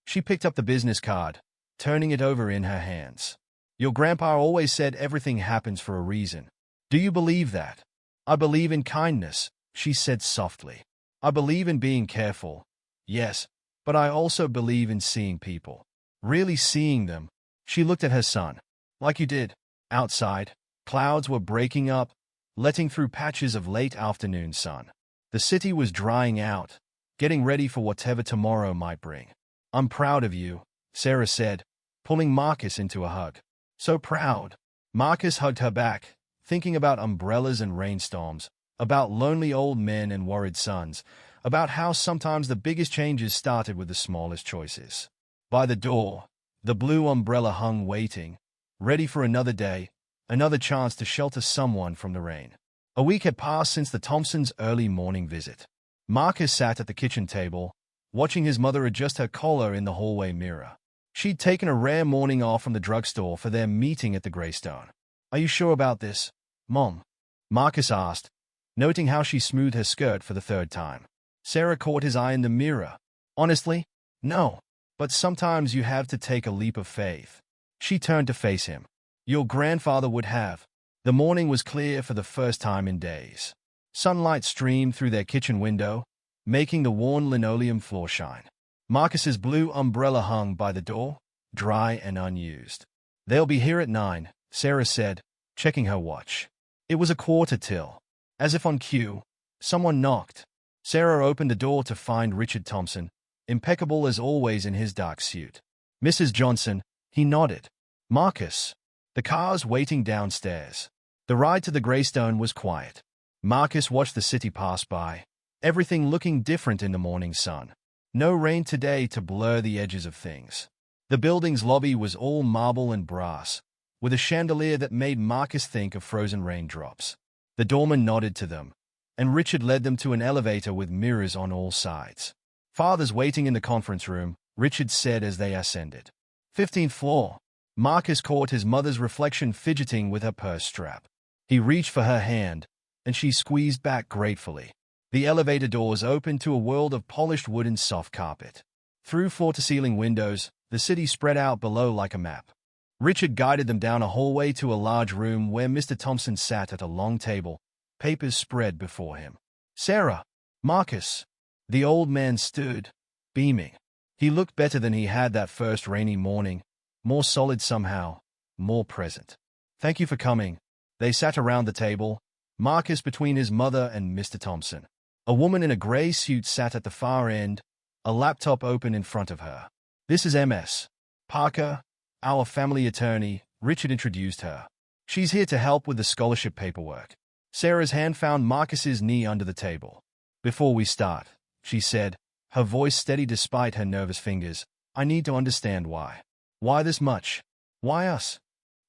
She picked up the business card, turning it over in her hands. Your grandpa always said everything happens for a reason. Do you believe that? I believe in kindness, she said softly. I believe in being careful. Yes, but I also believe in seeing people. Really seeing them. She looked at her son. Like you did. Outside, clouds were breaking up, letting through patches of late afternoon sun. The city was drying out, getting ready for whatever tomorrow might bring. I'm proud of you, Sarah said, pulling Marcus into a hug. So proud. Marcus hugged her back, thinking about umbrellas and rainstorms, about lonely old men and worried sons, about how sometimes the biggest changes started with the smallest choices. By the door, the blue umbrella hung waiting, ready for another day, another chance to shelter someone from the rain. A week had passed since the Thompsons' early morning visit. Marcus sat at the kitchen table, watching his mother adjust her collar in the hallway mirror. She'd taken a rare morning off from the drugstore for their meeting at the Greystone. Are you sure about this, Mom? Marcus asked, noting how she smoothed her skirt for the third time. Sarah caught his eye in the mirror. Honestly, no. But sometimes you have to take a leap of faith. She turned to face him. Your grandfather would have. The morning was clear for the first time in days. Sunlight streamed through their kitchen window, making the worn linoleum floor shine. Marcus's blue umbrella hung by the door, dry and unused. They'll be here at 9, Sarah said, checking her watch. It was 1:15. As if on cue, someone knocked. Sarah opened the door to find Richard Thompson, impeccable as always in his dark suit. Mrs. Johnson, he nodded. Marcus. The car's waiting downstairs. The ride to the Greystone was quiet. Marcus watched the city pass by, everything looking different in the morning sun. No rain today to blur the edges of things. The building's lobby was all marble and brass, with a chandelier that made Marcus think of frozen raindrops. The doorman nodded to them, and Richard led them to an elevator with mirrors on all sides. Father's waiting in the conference room, Richard said as they ascended. 15th floor. Marcus caught his mother's reflection fidgeting with her purse strap. He reached for her hand, and she squeezed back gratefully. The elevator doors opened to a world of polished wood and soft carpet. Through floor-to-ceiling windows, the city spread out below like a map. Richard guided them down a hallway to a large room where Mr. Thompson sat at a long table, papers spread before him. Sarah, Marcus. The old man stood, beaming. He looked better than he had that first rainy morning, more solid somehow, more present. Thank you for coming. They sat around the table, Marcus between his mother and Mr. Thompson. A woman in a gray suit sat at the far end, a laptop open in front of her. This is MS. Parker, our family attorney, Richard introduced her. She's here to help with the scholarship paperwork. Sarah's hand found Marcus's knee under the table. Before we start, she said, her voice steady despite her nervous fingers, I need to understand why. Why this much? Why us?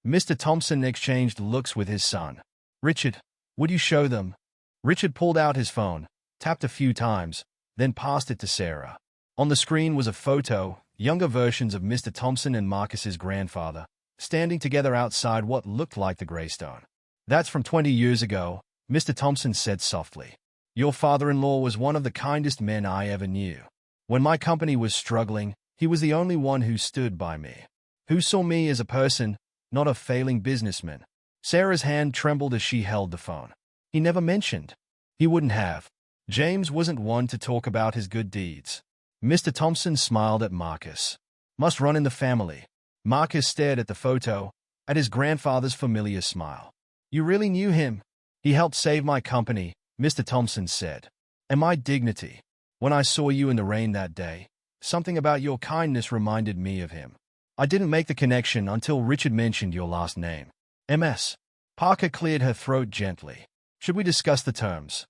Mr. Thompson exchanged looks with his son. Richard, would you show them? Richard pulled out his phone, tapped a few times, then passed it to Sarah. On the screen was a photo, younger versions of Mr. Thompson and Marcus's grandfather, standing together outside what looked like the Greystone. That's from 20 years ago, Mr. Thompson said softly. Your father-in-law was one of the kindest men I ever knew. When my company was struggling, he was the only one who stood by me. Who saw me as a person, not a failing businessman. Sarah's hand trembled as she held the phone. He never mentioned. He wouldn't have. James wasn't one to talk about his good deeds. Mr. Thompson smiled at Marcus. Must run in the family. Marcus stared at the photo, at his grandfather's familiar smile. You really knew him? He helped save my company, Mr. Thompson said. And my dignity. When I saw you in the rain that day, something about your kindness reminded me of him. I didn't make the connection until Richard mentioned your last name. MS. Parker cleared her throat gently. Should we discuss the terms?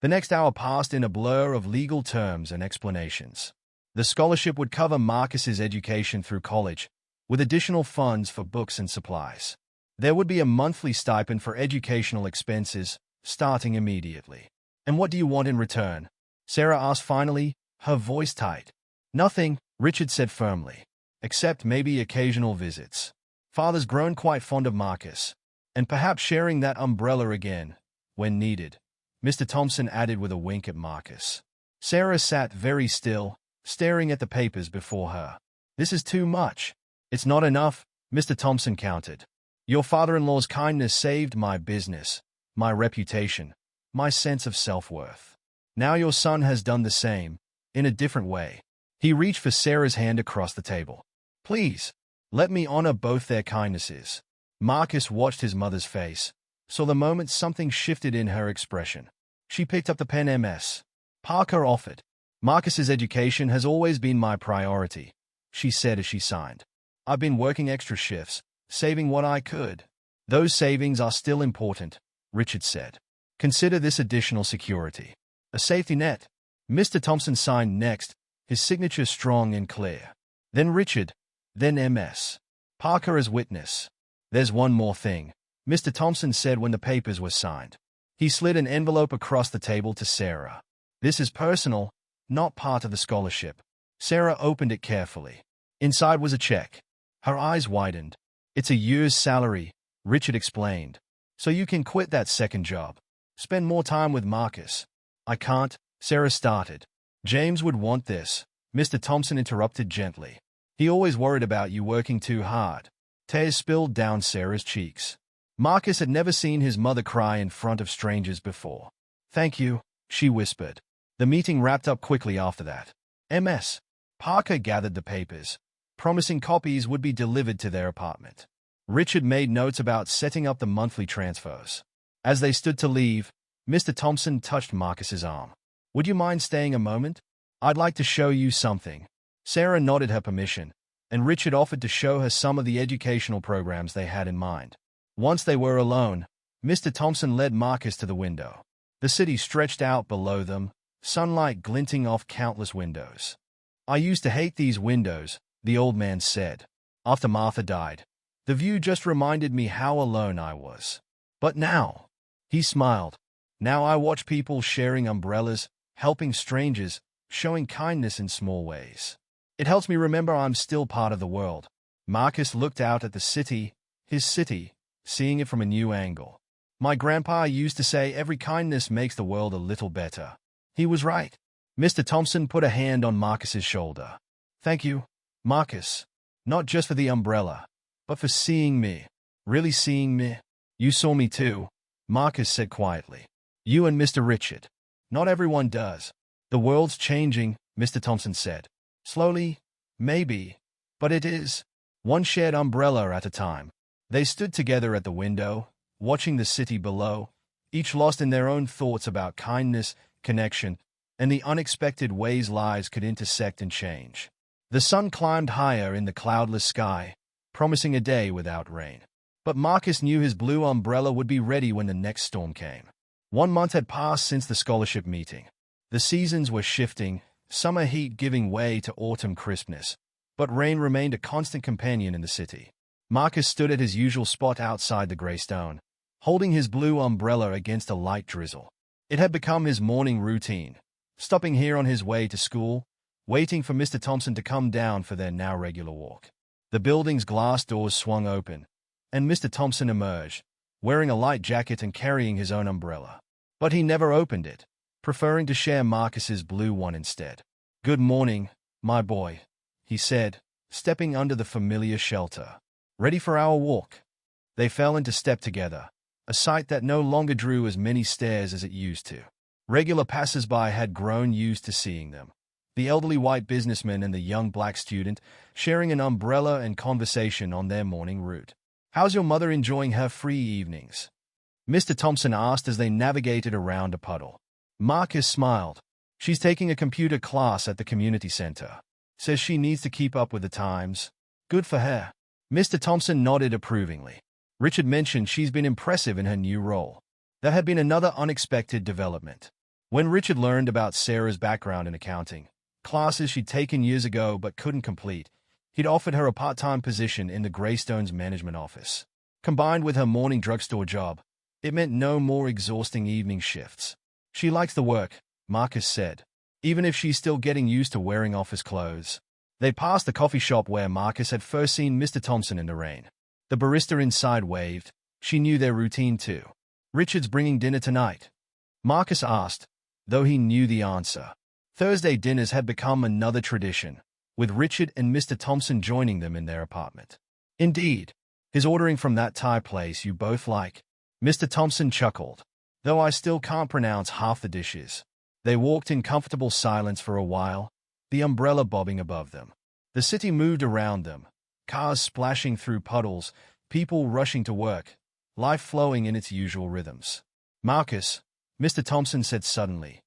The next hour passed in a blur of legal terms and explanations. The scholarship would cover Marcus's education through college, with additional funds for books and supplies. There would be a monthly stipend for educational expenses, starting immediately. And what do you want in return? Sarah asked finally, her voice tight. Nothing, Richard said firmly. Except maybe occasional visits. Father's grown quite fond of Marcus. And perhaps sharing that umbrella again, when needed, Mr. Thompson added with a wink at Marcus. Sarah sat very still, staring at the papers before her. This is too much. It's not enough, Mr. Thompson countered. Your father-in-law's kindness saved my business, my reputation, my sense of self-worth. Now your son has done the same, in a different way. He reached for Sarah's hand across the table. Please, let me honor both their kindnesses. Marcus watched his mother's face, saw the moment something shifted in her expression. She picked up the pen. MS. Parker offered. Marcus's education has always been my priority, she said as she signed. I've been working extra shifts, saving what I could. Those savings are still important, Richard said. Consider this additional security. A safety net. Mr. Thompson signed next, his signature strong and clear. Then Richard, then MS. Parker as witness. There's one more thing, Mr. Thompson said when the papers were signed. He slid an envelope across the table to Sarah. This is personal, not part of the scholarship. Sarah opened it carefully. Inside was a check. Her eyes widened. It's a year's salary, Richard explained. So you can quit that second job. Spend more time with Marcus. I can't, Sarah started. James would want this, Mr. Thompson interrupted gently. He always worried about you working too hard. Tears spilled down Sarah's cheeks. Marcus had never seen his mother cry in front of strangers before. Thank you, she whispered. The meeting wrapped up quickly after that. MS. Parker gathered the papers, promising copies would be delivered to their apartment. Richard made notes about setting up the monthly transfers. As they stood to leave, Mr. Thompson touched Marcus's arm. Would you mind staying a moment? I'd like to show you something. Sarah nodded her permission, and Richard offered to show her some of the educational programs they had in mind. Once they were alone, Mr. Thompson led Marcus to the window. The city stretched out below them, sunlight glinting off countless windows. I used to hate these windows, the old man said. After Martha died, the view just reminded me how alone I was. But now, he smiled. Now I watch people sharing umbrellas, helping strangers, showing kindness in small ways. It helps me remember I'm still part of the world. Marcus looked out at the city, his city, seeing it from a new angle. My grandpa used to say every kindness makes the world a little better. He was right. Mr. Thompson put a hand on Marcus's shoulder. Thank you, Marcus. Not just for the umbrella, but for seeing me. Really seeing me. You saw me too, Marcus said quietly. You and Mr. Richard. Not everyone does. The world's changing, Mr. Thompson said. Slowly, maybe, but it is. One shared umbrella at a time. They stood together at the window, watching the city below, each lost in their own thoughts about kindness, connection, and the unexpected ways lives could intersect and change. The sun climbed higher in the cloudless sky, promising a day without rain. But Marcus knew his blue umbrella would be ready when the next storm came. 1 month had passed since the scholarship meeting. The seasons were shifting, summer heat giving way to autumn crispness, but rain remained a constant companion in the city. Marcus stood at his usual spot outside the Greystone, holding his blue umbrella against a light drizzle. It had become his morning routine, stopping here on his way to school, waiting for Mr. Thompson to come down for their now regular walk. The building's glass doors swung open, and Mr. Thompson emerged, wearing a light jacket and carrying his own umbrella. But he never opened it, preferring to share Marcus's blue one instead. Good morning, my boy, he said, stepping under the familiar shelter. Ready for our walk? They fell into step together, a sight that no longer drew as many stares as it used to. Regular passers-by had grown used to seeing them, the elderly white businessman and the young black student sharing an umbrella and conversation on their morning route. "How's your mother enjoying her free evenings?" Mr. Thompson asked as they navigated around a puddle. Marcus smiled. "She's taking a computer class at the community center. Says she needs to keep up with the times. Good for her." Mr. Thompson nodded approvingly. Richard mentioned she's been impressive in her new role. That had been another unexpected development. When Richard learned about Sarah's background in accounting, classes she'd taken years ago but couldn't complete, he'd offered her a part-time position in the Greystones management office. Combined with her morning drugstore job, it meant no more exhausting evening shifts. "She likes the work," Marcus said, "even if she's still getting used to wearing office clothes." They passed the coffee shop where Marcus had first seen Mr. Thompson in the rain. The barista inside waved. She knew their routine too. "Richard's bringing dinner tonight?" Marcus asked, though he knew the answer. Thursday dinners had become another tradition, with Richard and Mr. Thompson joining them in their apartment. "Indeed. He's ordering from that Thai place you both like." Mr. Thompson chuckled, "though I still can't pronounce half the dishes." They walked in comfortable silence for a while, the umbrella bobbing above them. The city moved around them, cars splashing through puddles, people rushing to work, life flowing in its usual rhythms. "Marcus," Mr. Thompson said suddenly,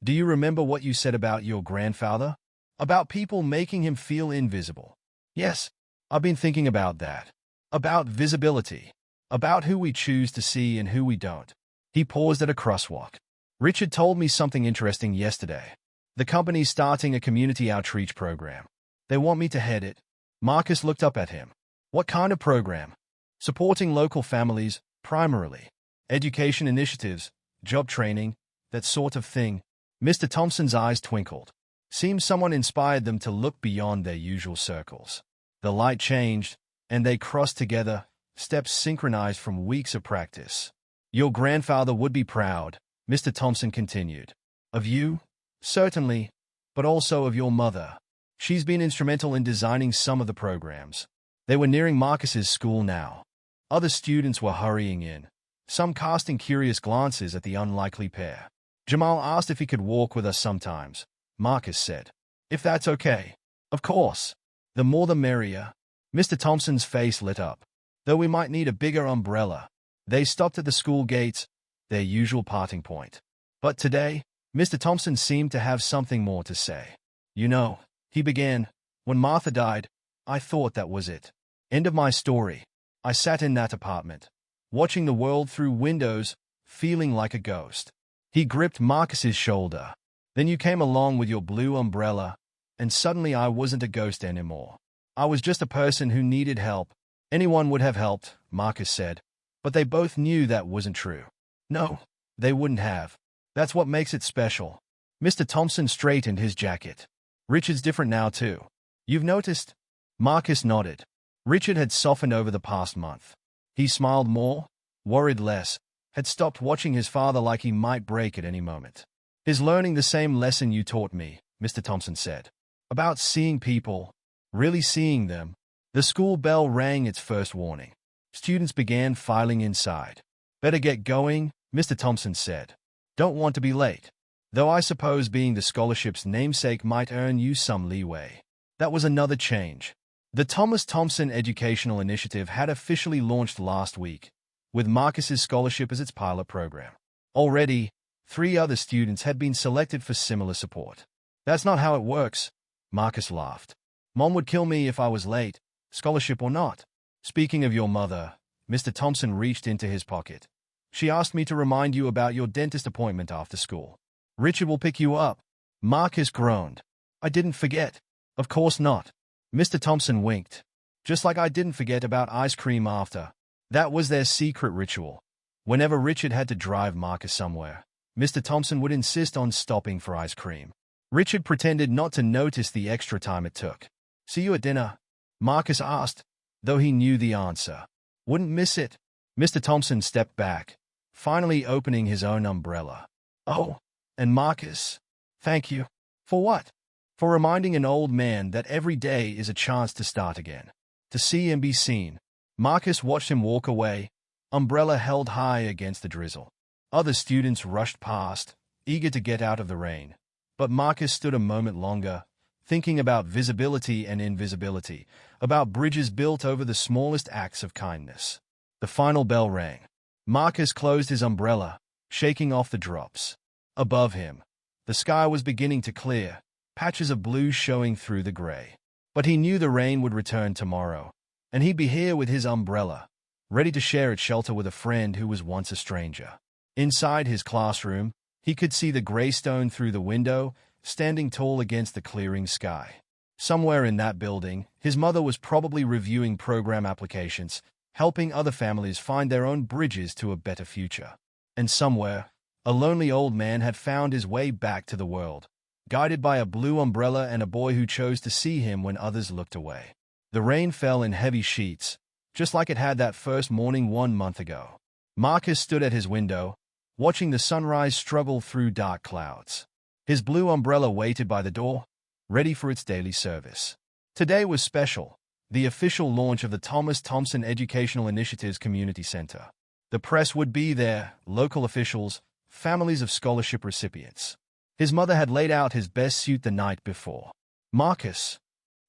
"do you remember what you said about your grandfather? About people making him feel invisible?" "Yes, I've been thinking about that. About visibility. About who we choose to see and who we don't." He paused at a crosswalk. "Richard told me something interesting yesterday. The company's starting a community outreach program. They want me to head it." Marcus looked up at him. "What kind of program?" "Supporting local families, primarily. Education initiatives, job training, that sort of thing." Mr. Thompson's eyes twinkled. Seemed someone inspired them to look beyond their usual circles. The light changed, and they crossed together, steps synchronized from weeks of practice. "Your grandfather would be proud," Mr. Thompson continued. "Of you? Certainly, but also of your mother. She's been instrumental in designing some of the programs." They were nearing Marcus's school now. Other students were hurrying in, some casting curious glances at the unlikely pair. "Jamal asked if he could walk with us sometimes," Marcus said. "If that's okay." "Of course. The more the merrier." Mr. Thompson's face lit up. "Though we might need a bigger umbrella." They stopped at the school gates, their usual parting point. But today, Mr. Thompson seemed to have something more to say. "You know," he began, "when Martha died, I thought that was it. End of my story. I sat in that apartment, watching the world through windows, feeling like a ghost." He gripped Marcus's shoulder. "Then you came along with your blue umbrella, and suddenly I wasn't a ghost anymore. I was just a person who needed help." "Anyone would have helped," Marcus said, but they both knew that wasn't true. "No, they wouldn't have. That's what makes it special." Mr. Thompson straightened his jacket. "Richard's different now, too. You've noticed?" Marcus nodded. Richard had softened over the past month. He smiled more, worried less, had stopped watching his father like he might break at any moment. "He's learning the same lesson you taught me," Mr. Thompson said. "About seeing people, really seeing them." The school bell rang its first warning. Students began filing inside. "Better get going," Mr. Thompson said. "Don't want to be late. Though I suppose being the scholarship's namesake might earn you some leeway." That was another change. The Thomas Thompson Educational Initiative had officially launched last week, with Marcus's scholarship as its pilot program. Already, 3 other students had been selected for similar support. "That's not how it works," Marcus laughed. "Mom would kill me if I was late, scholarship or not." "Speaking of your mother," Mr. Thompson reached into his pocket. "She asked me to remind you about your dentist appointment after school. Richard will pick you up." Marcus groaned. "I didn't forget." "Of course not." Mr. Thompson winked. "Just like I didn't forget about ice cream after." That was their secret ritual. Whenever Richard had to drive Marcus somewhere, Mr. Thompson would insist on stopping for ice cream. Richard pretended not to notice the extra time it took. "See you at dinner?" Marcus asked, though he knew the answer. "Wouldn't miss it." Mr. Thompson stepped back, finally opening his own umbrella. "Oh, and Marcus, thank you." "For what?" "For reminding an old man that every day is a chance to start again. To see and be seen." Marcus watched him walk away, umbrella held high against the drizzle. Other students rushed past, eager to get out of the rain, But Marcus stood a moment longer, thinking about visibility and invisibility, about bridges built over the smallest acts of kindness. The final bell rang. Marcus closed his umbrella, shaking off the drops. Above him, the sky was beginning to clear, patches of blue showing through the gray. But he knew the rain would return tomorrow, and he'd be here with his umbrella, ready to share its shelter with a friend who was once a stranger. Inside his classroom, he could see the Greystone through the window, standing tall against the clearing sky. Somewhere in that building, his mother was probably reviewing program applications, helping other families find their own bridges to a better future. And somewhere, a lonely old man had found his way back to the world, guided by a blue umbrella and a boy who chose to see him when others looked away. The rain fell in heavy sheets, just like it had that first morning 1 month ago. Marcus stood at his window, watching the sunrise struggle through dark clouds. His blue umbrella waited by the door, ready for its daily service. Today was special, the official launch of the Thomas Thompson Educational Initiatives Community Center. The press would be there, local officials, families of scholarship recipients. His mother had laid out his best suit the night before. "Marcus,"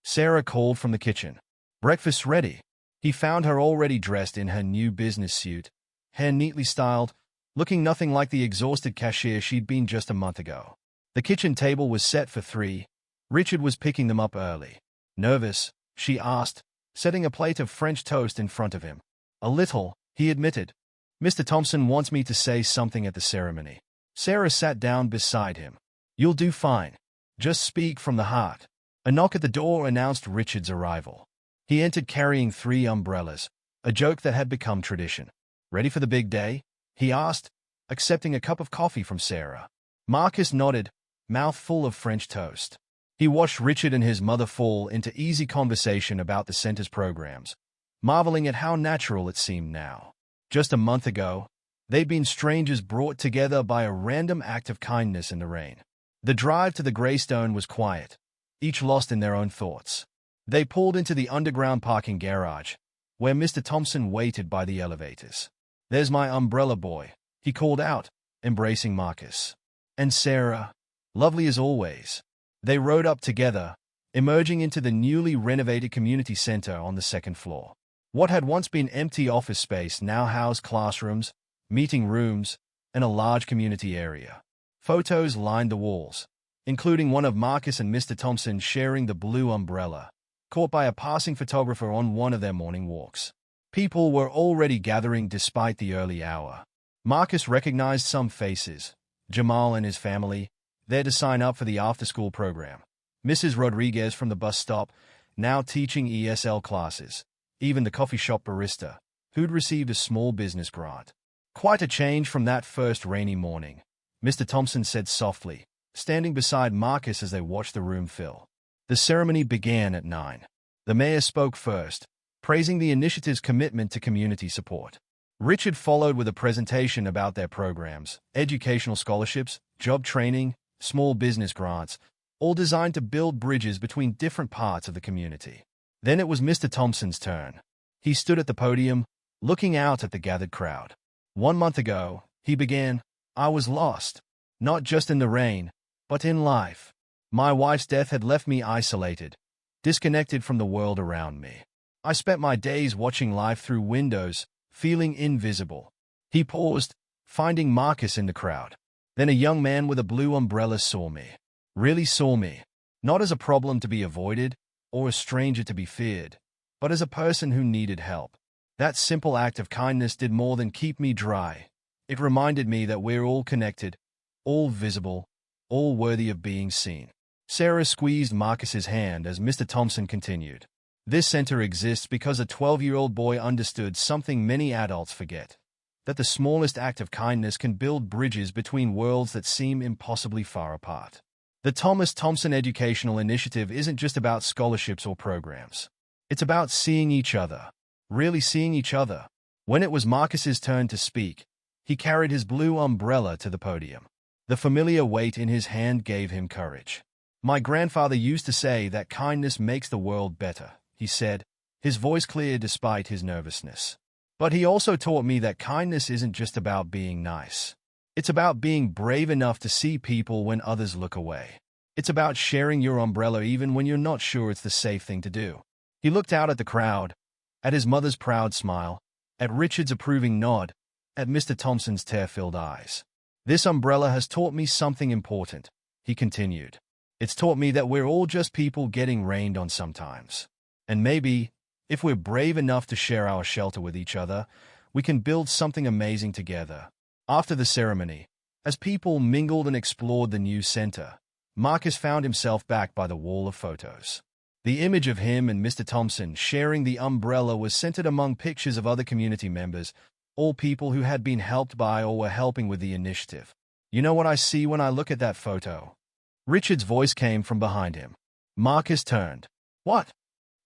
Sarah called from the kitchen. "Breakfast's ready." He found her already dressed in her new business suit, hair neatly styled, looking nothing like the exhausted cashier she'd been just a month ago. The kitchen table was set for 3. Richard was picking them up early. "Nervous?" she asked, setting a plate of French toast in front of him. "A little," he admitted. "Mr. Thompson wants me to say something at the ceremony." Sarah sat down beside him. "You'll do fine. Just speak from the heart." A knock at the door announced Richard's arrival. He entered carrying 3 umbrellas, a joke that had become tradition. "Ready for the big day?" he asked, accepting a cup of coffee from Sarah. Marcus nodded, mouth full of French toast. He watched Richard and his mother fall into easy conversation about the center's programs, marveling at how natural it seemed now. Just a month ago, they'd been strangers brought together by a random act of kindness in the rain. The drive to the Greystone was quiet, each lost in their own thoughts. They pulled into the underground parking garage, where Mr. Thompson waited by the elevators. "There's my umbrella, boy," he called out, embracing Marcus. "And Sarah, lovely as always." They rode up together, emerging into the newly renovated community center on the 2nd floor. What had once been empty office space now housed classrooms, meeting rooms, and a large community area. Photos lined the walls, including one of Marcus and Mr. Thompson sharing the blue umbrella, caught by a passing photographer on one of their morning walks. People were already gathering despite the early hour. Marcus recognized some faces: Jamal and his family, there to sign up for the after-school program; Mrs. Rodriguez from the bus stop, now teaching ESL classes; even the coffee shop barista, who'd received a small business grant. "Quite a change from that first rainy morning," Mr. Thompson said softly, standing beside Marcus as they watched the room fill. The ceremony began at 9. The mayor spoke first, praising the initiative's commitment to community support. Richard followed with a presentation about their programs: educational scholarships, job training, small business grants, all designed to build bridges between different parts of the community. Then it was Mr. Thompson's turn. He stood at the podium, looking out at the gathered crowd. "1 month ago," he began, "I was lost, not just in the rain, but in life. My wife's death had left me isolated, disconnected from the world around me. I spent my days watching life through windows, feeling invisible." He paused, finding Marcus in the crowd. Then a young man with a blue umbrella saw me. Really saw me. Not as a problem to be avoided, or a stranger to be feared, but as a person who needed help. That simple act of kindness did more than keep me dry. It reminded me that we're all connected, all visible, all worthy of being seen. Sarah squeezed Marcus's hand as Mr. Thompson continued. "This center exists because a 12-year-old boy understood something many adults forget: that the smallest act of kindness can build bridges between worlds that seem impossibly far apart." The Thomas Thompson Educational Initiative isn't just about scholarships or programs. It's about seeing each other, really seeing each other. When it was Marcus's turn to speak, he carried his blue umbrella to the podium. The familiar weight in his hand gave him courage. "My grandfather used to say that kindness makes the world better," he said, his voice clear despite his nervousness. "But he also taught me that kindness isn't just about being nice. It's about being brave enough to see people when others look away. It's about sharing your umbrella even when you're not sure it's the safe thing to do. He looked out at the crowd, at his mother's proud smile, at Richard's approving nod, at Mr. Thompson's tear-filled eyes. This umbrella has taught me something important, he continued. It's taught me that we're all just people getting rained on sometimes. And maybe, if we're brave enough to share our shelter with each other, we can build something amazing together. After the ceremony, as people mingled and explored the new center, Marcus found himself back by the wall of photos. The image of him and Mr. Thompson sharing the umbrella was centered among pictures of other community members, all people who had been helped by or were helping with the initiative. You know what I see when I look at that photo? Richard's voice came from behind him. Marcus turned. What?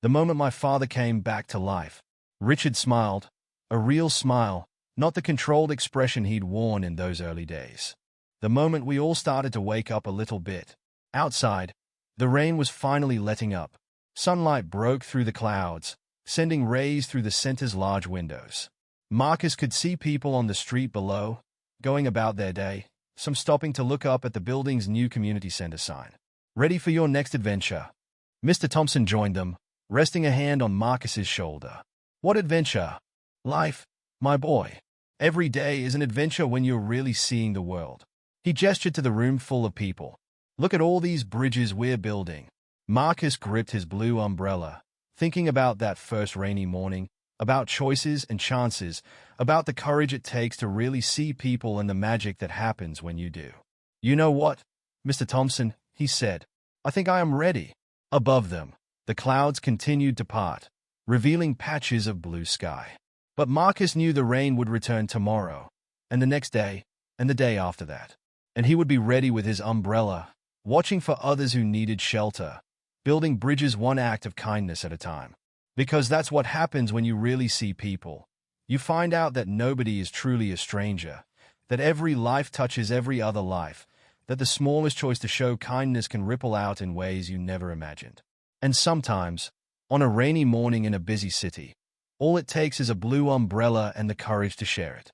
The moment my father came back to life. Richard smiled, a real smile, not the controlled expression he'd worn in those early days. The moment we all started to wake up a little bit. Outside, the rain was finally letting up. Sunlight broke through the clouds, sending rays through the center's large windows. Marcus could see people on the street below, going about their day, some stopping to look up at the building's new community center sign. Ready for your next adventure? Mr. Thompson joined them, resting a hand on Marcus's shoulder. What adventure? Life, my boy. Every day is an adventure when you're really seeing the world. He gestured to the room full of people. Look at all these bridges we're building. Marcus gripped his blue umbrella, thinking about that first rainy morning, about choices and chances, about the courage it takes to really see people and the magic that happens when you do. You know what, Mr. Thompson, he said. I think I am ready. Above them, the clouds continued to part, revealing patches of blue sky. But Marcus knew the rain would return tomorrow, and the next day, and the day after that. And he would be ready with his umbrella, watching for others who needed shelter, building bridges one act of kindness at a time. Because that's what happens when you really see people. You find out that nobody is truly a stranger, that every life touches every other life, that the smallest choice to show kindness can ripple out in ways you never imagined. And sometimes, on a rainy morning in a busy city, all it takes is a blue umbrella and the courage to share it.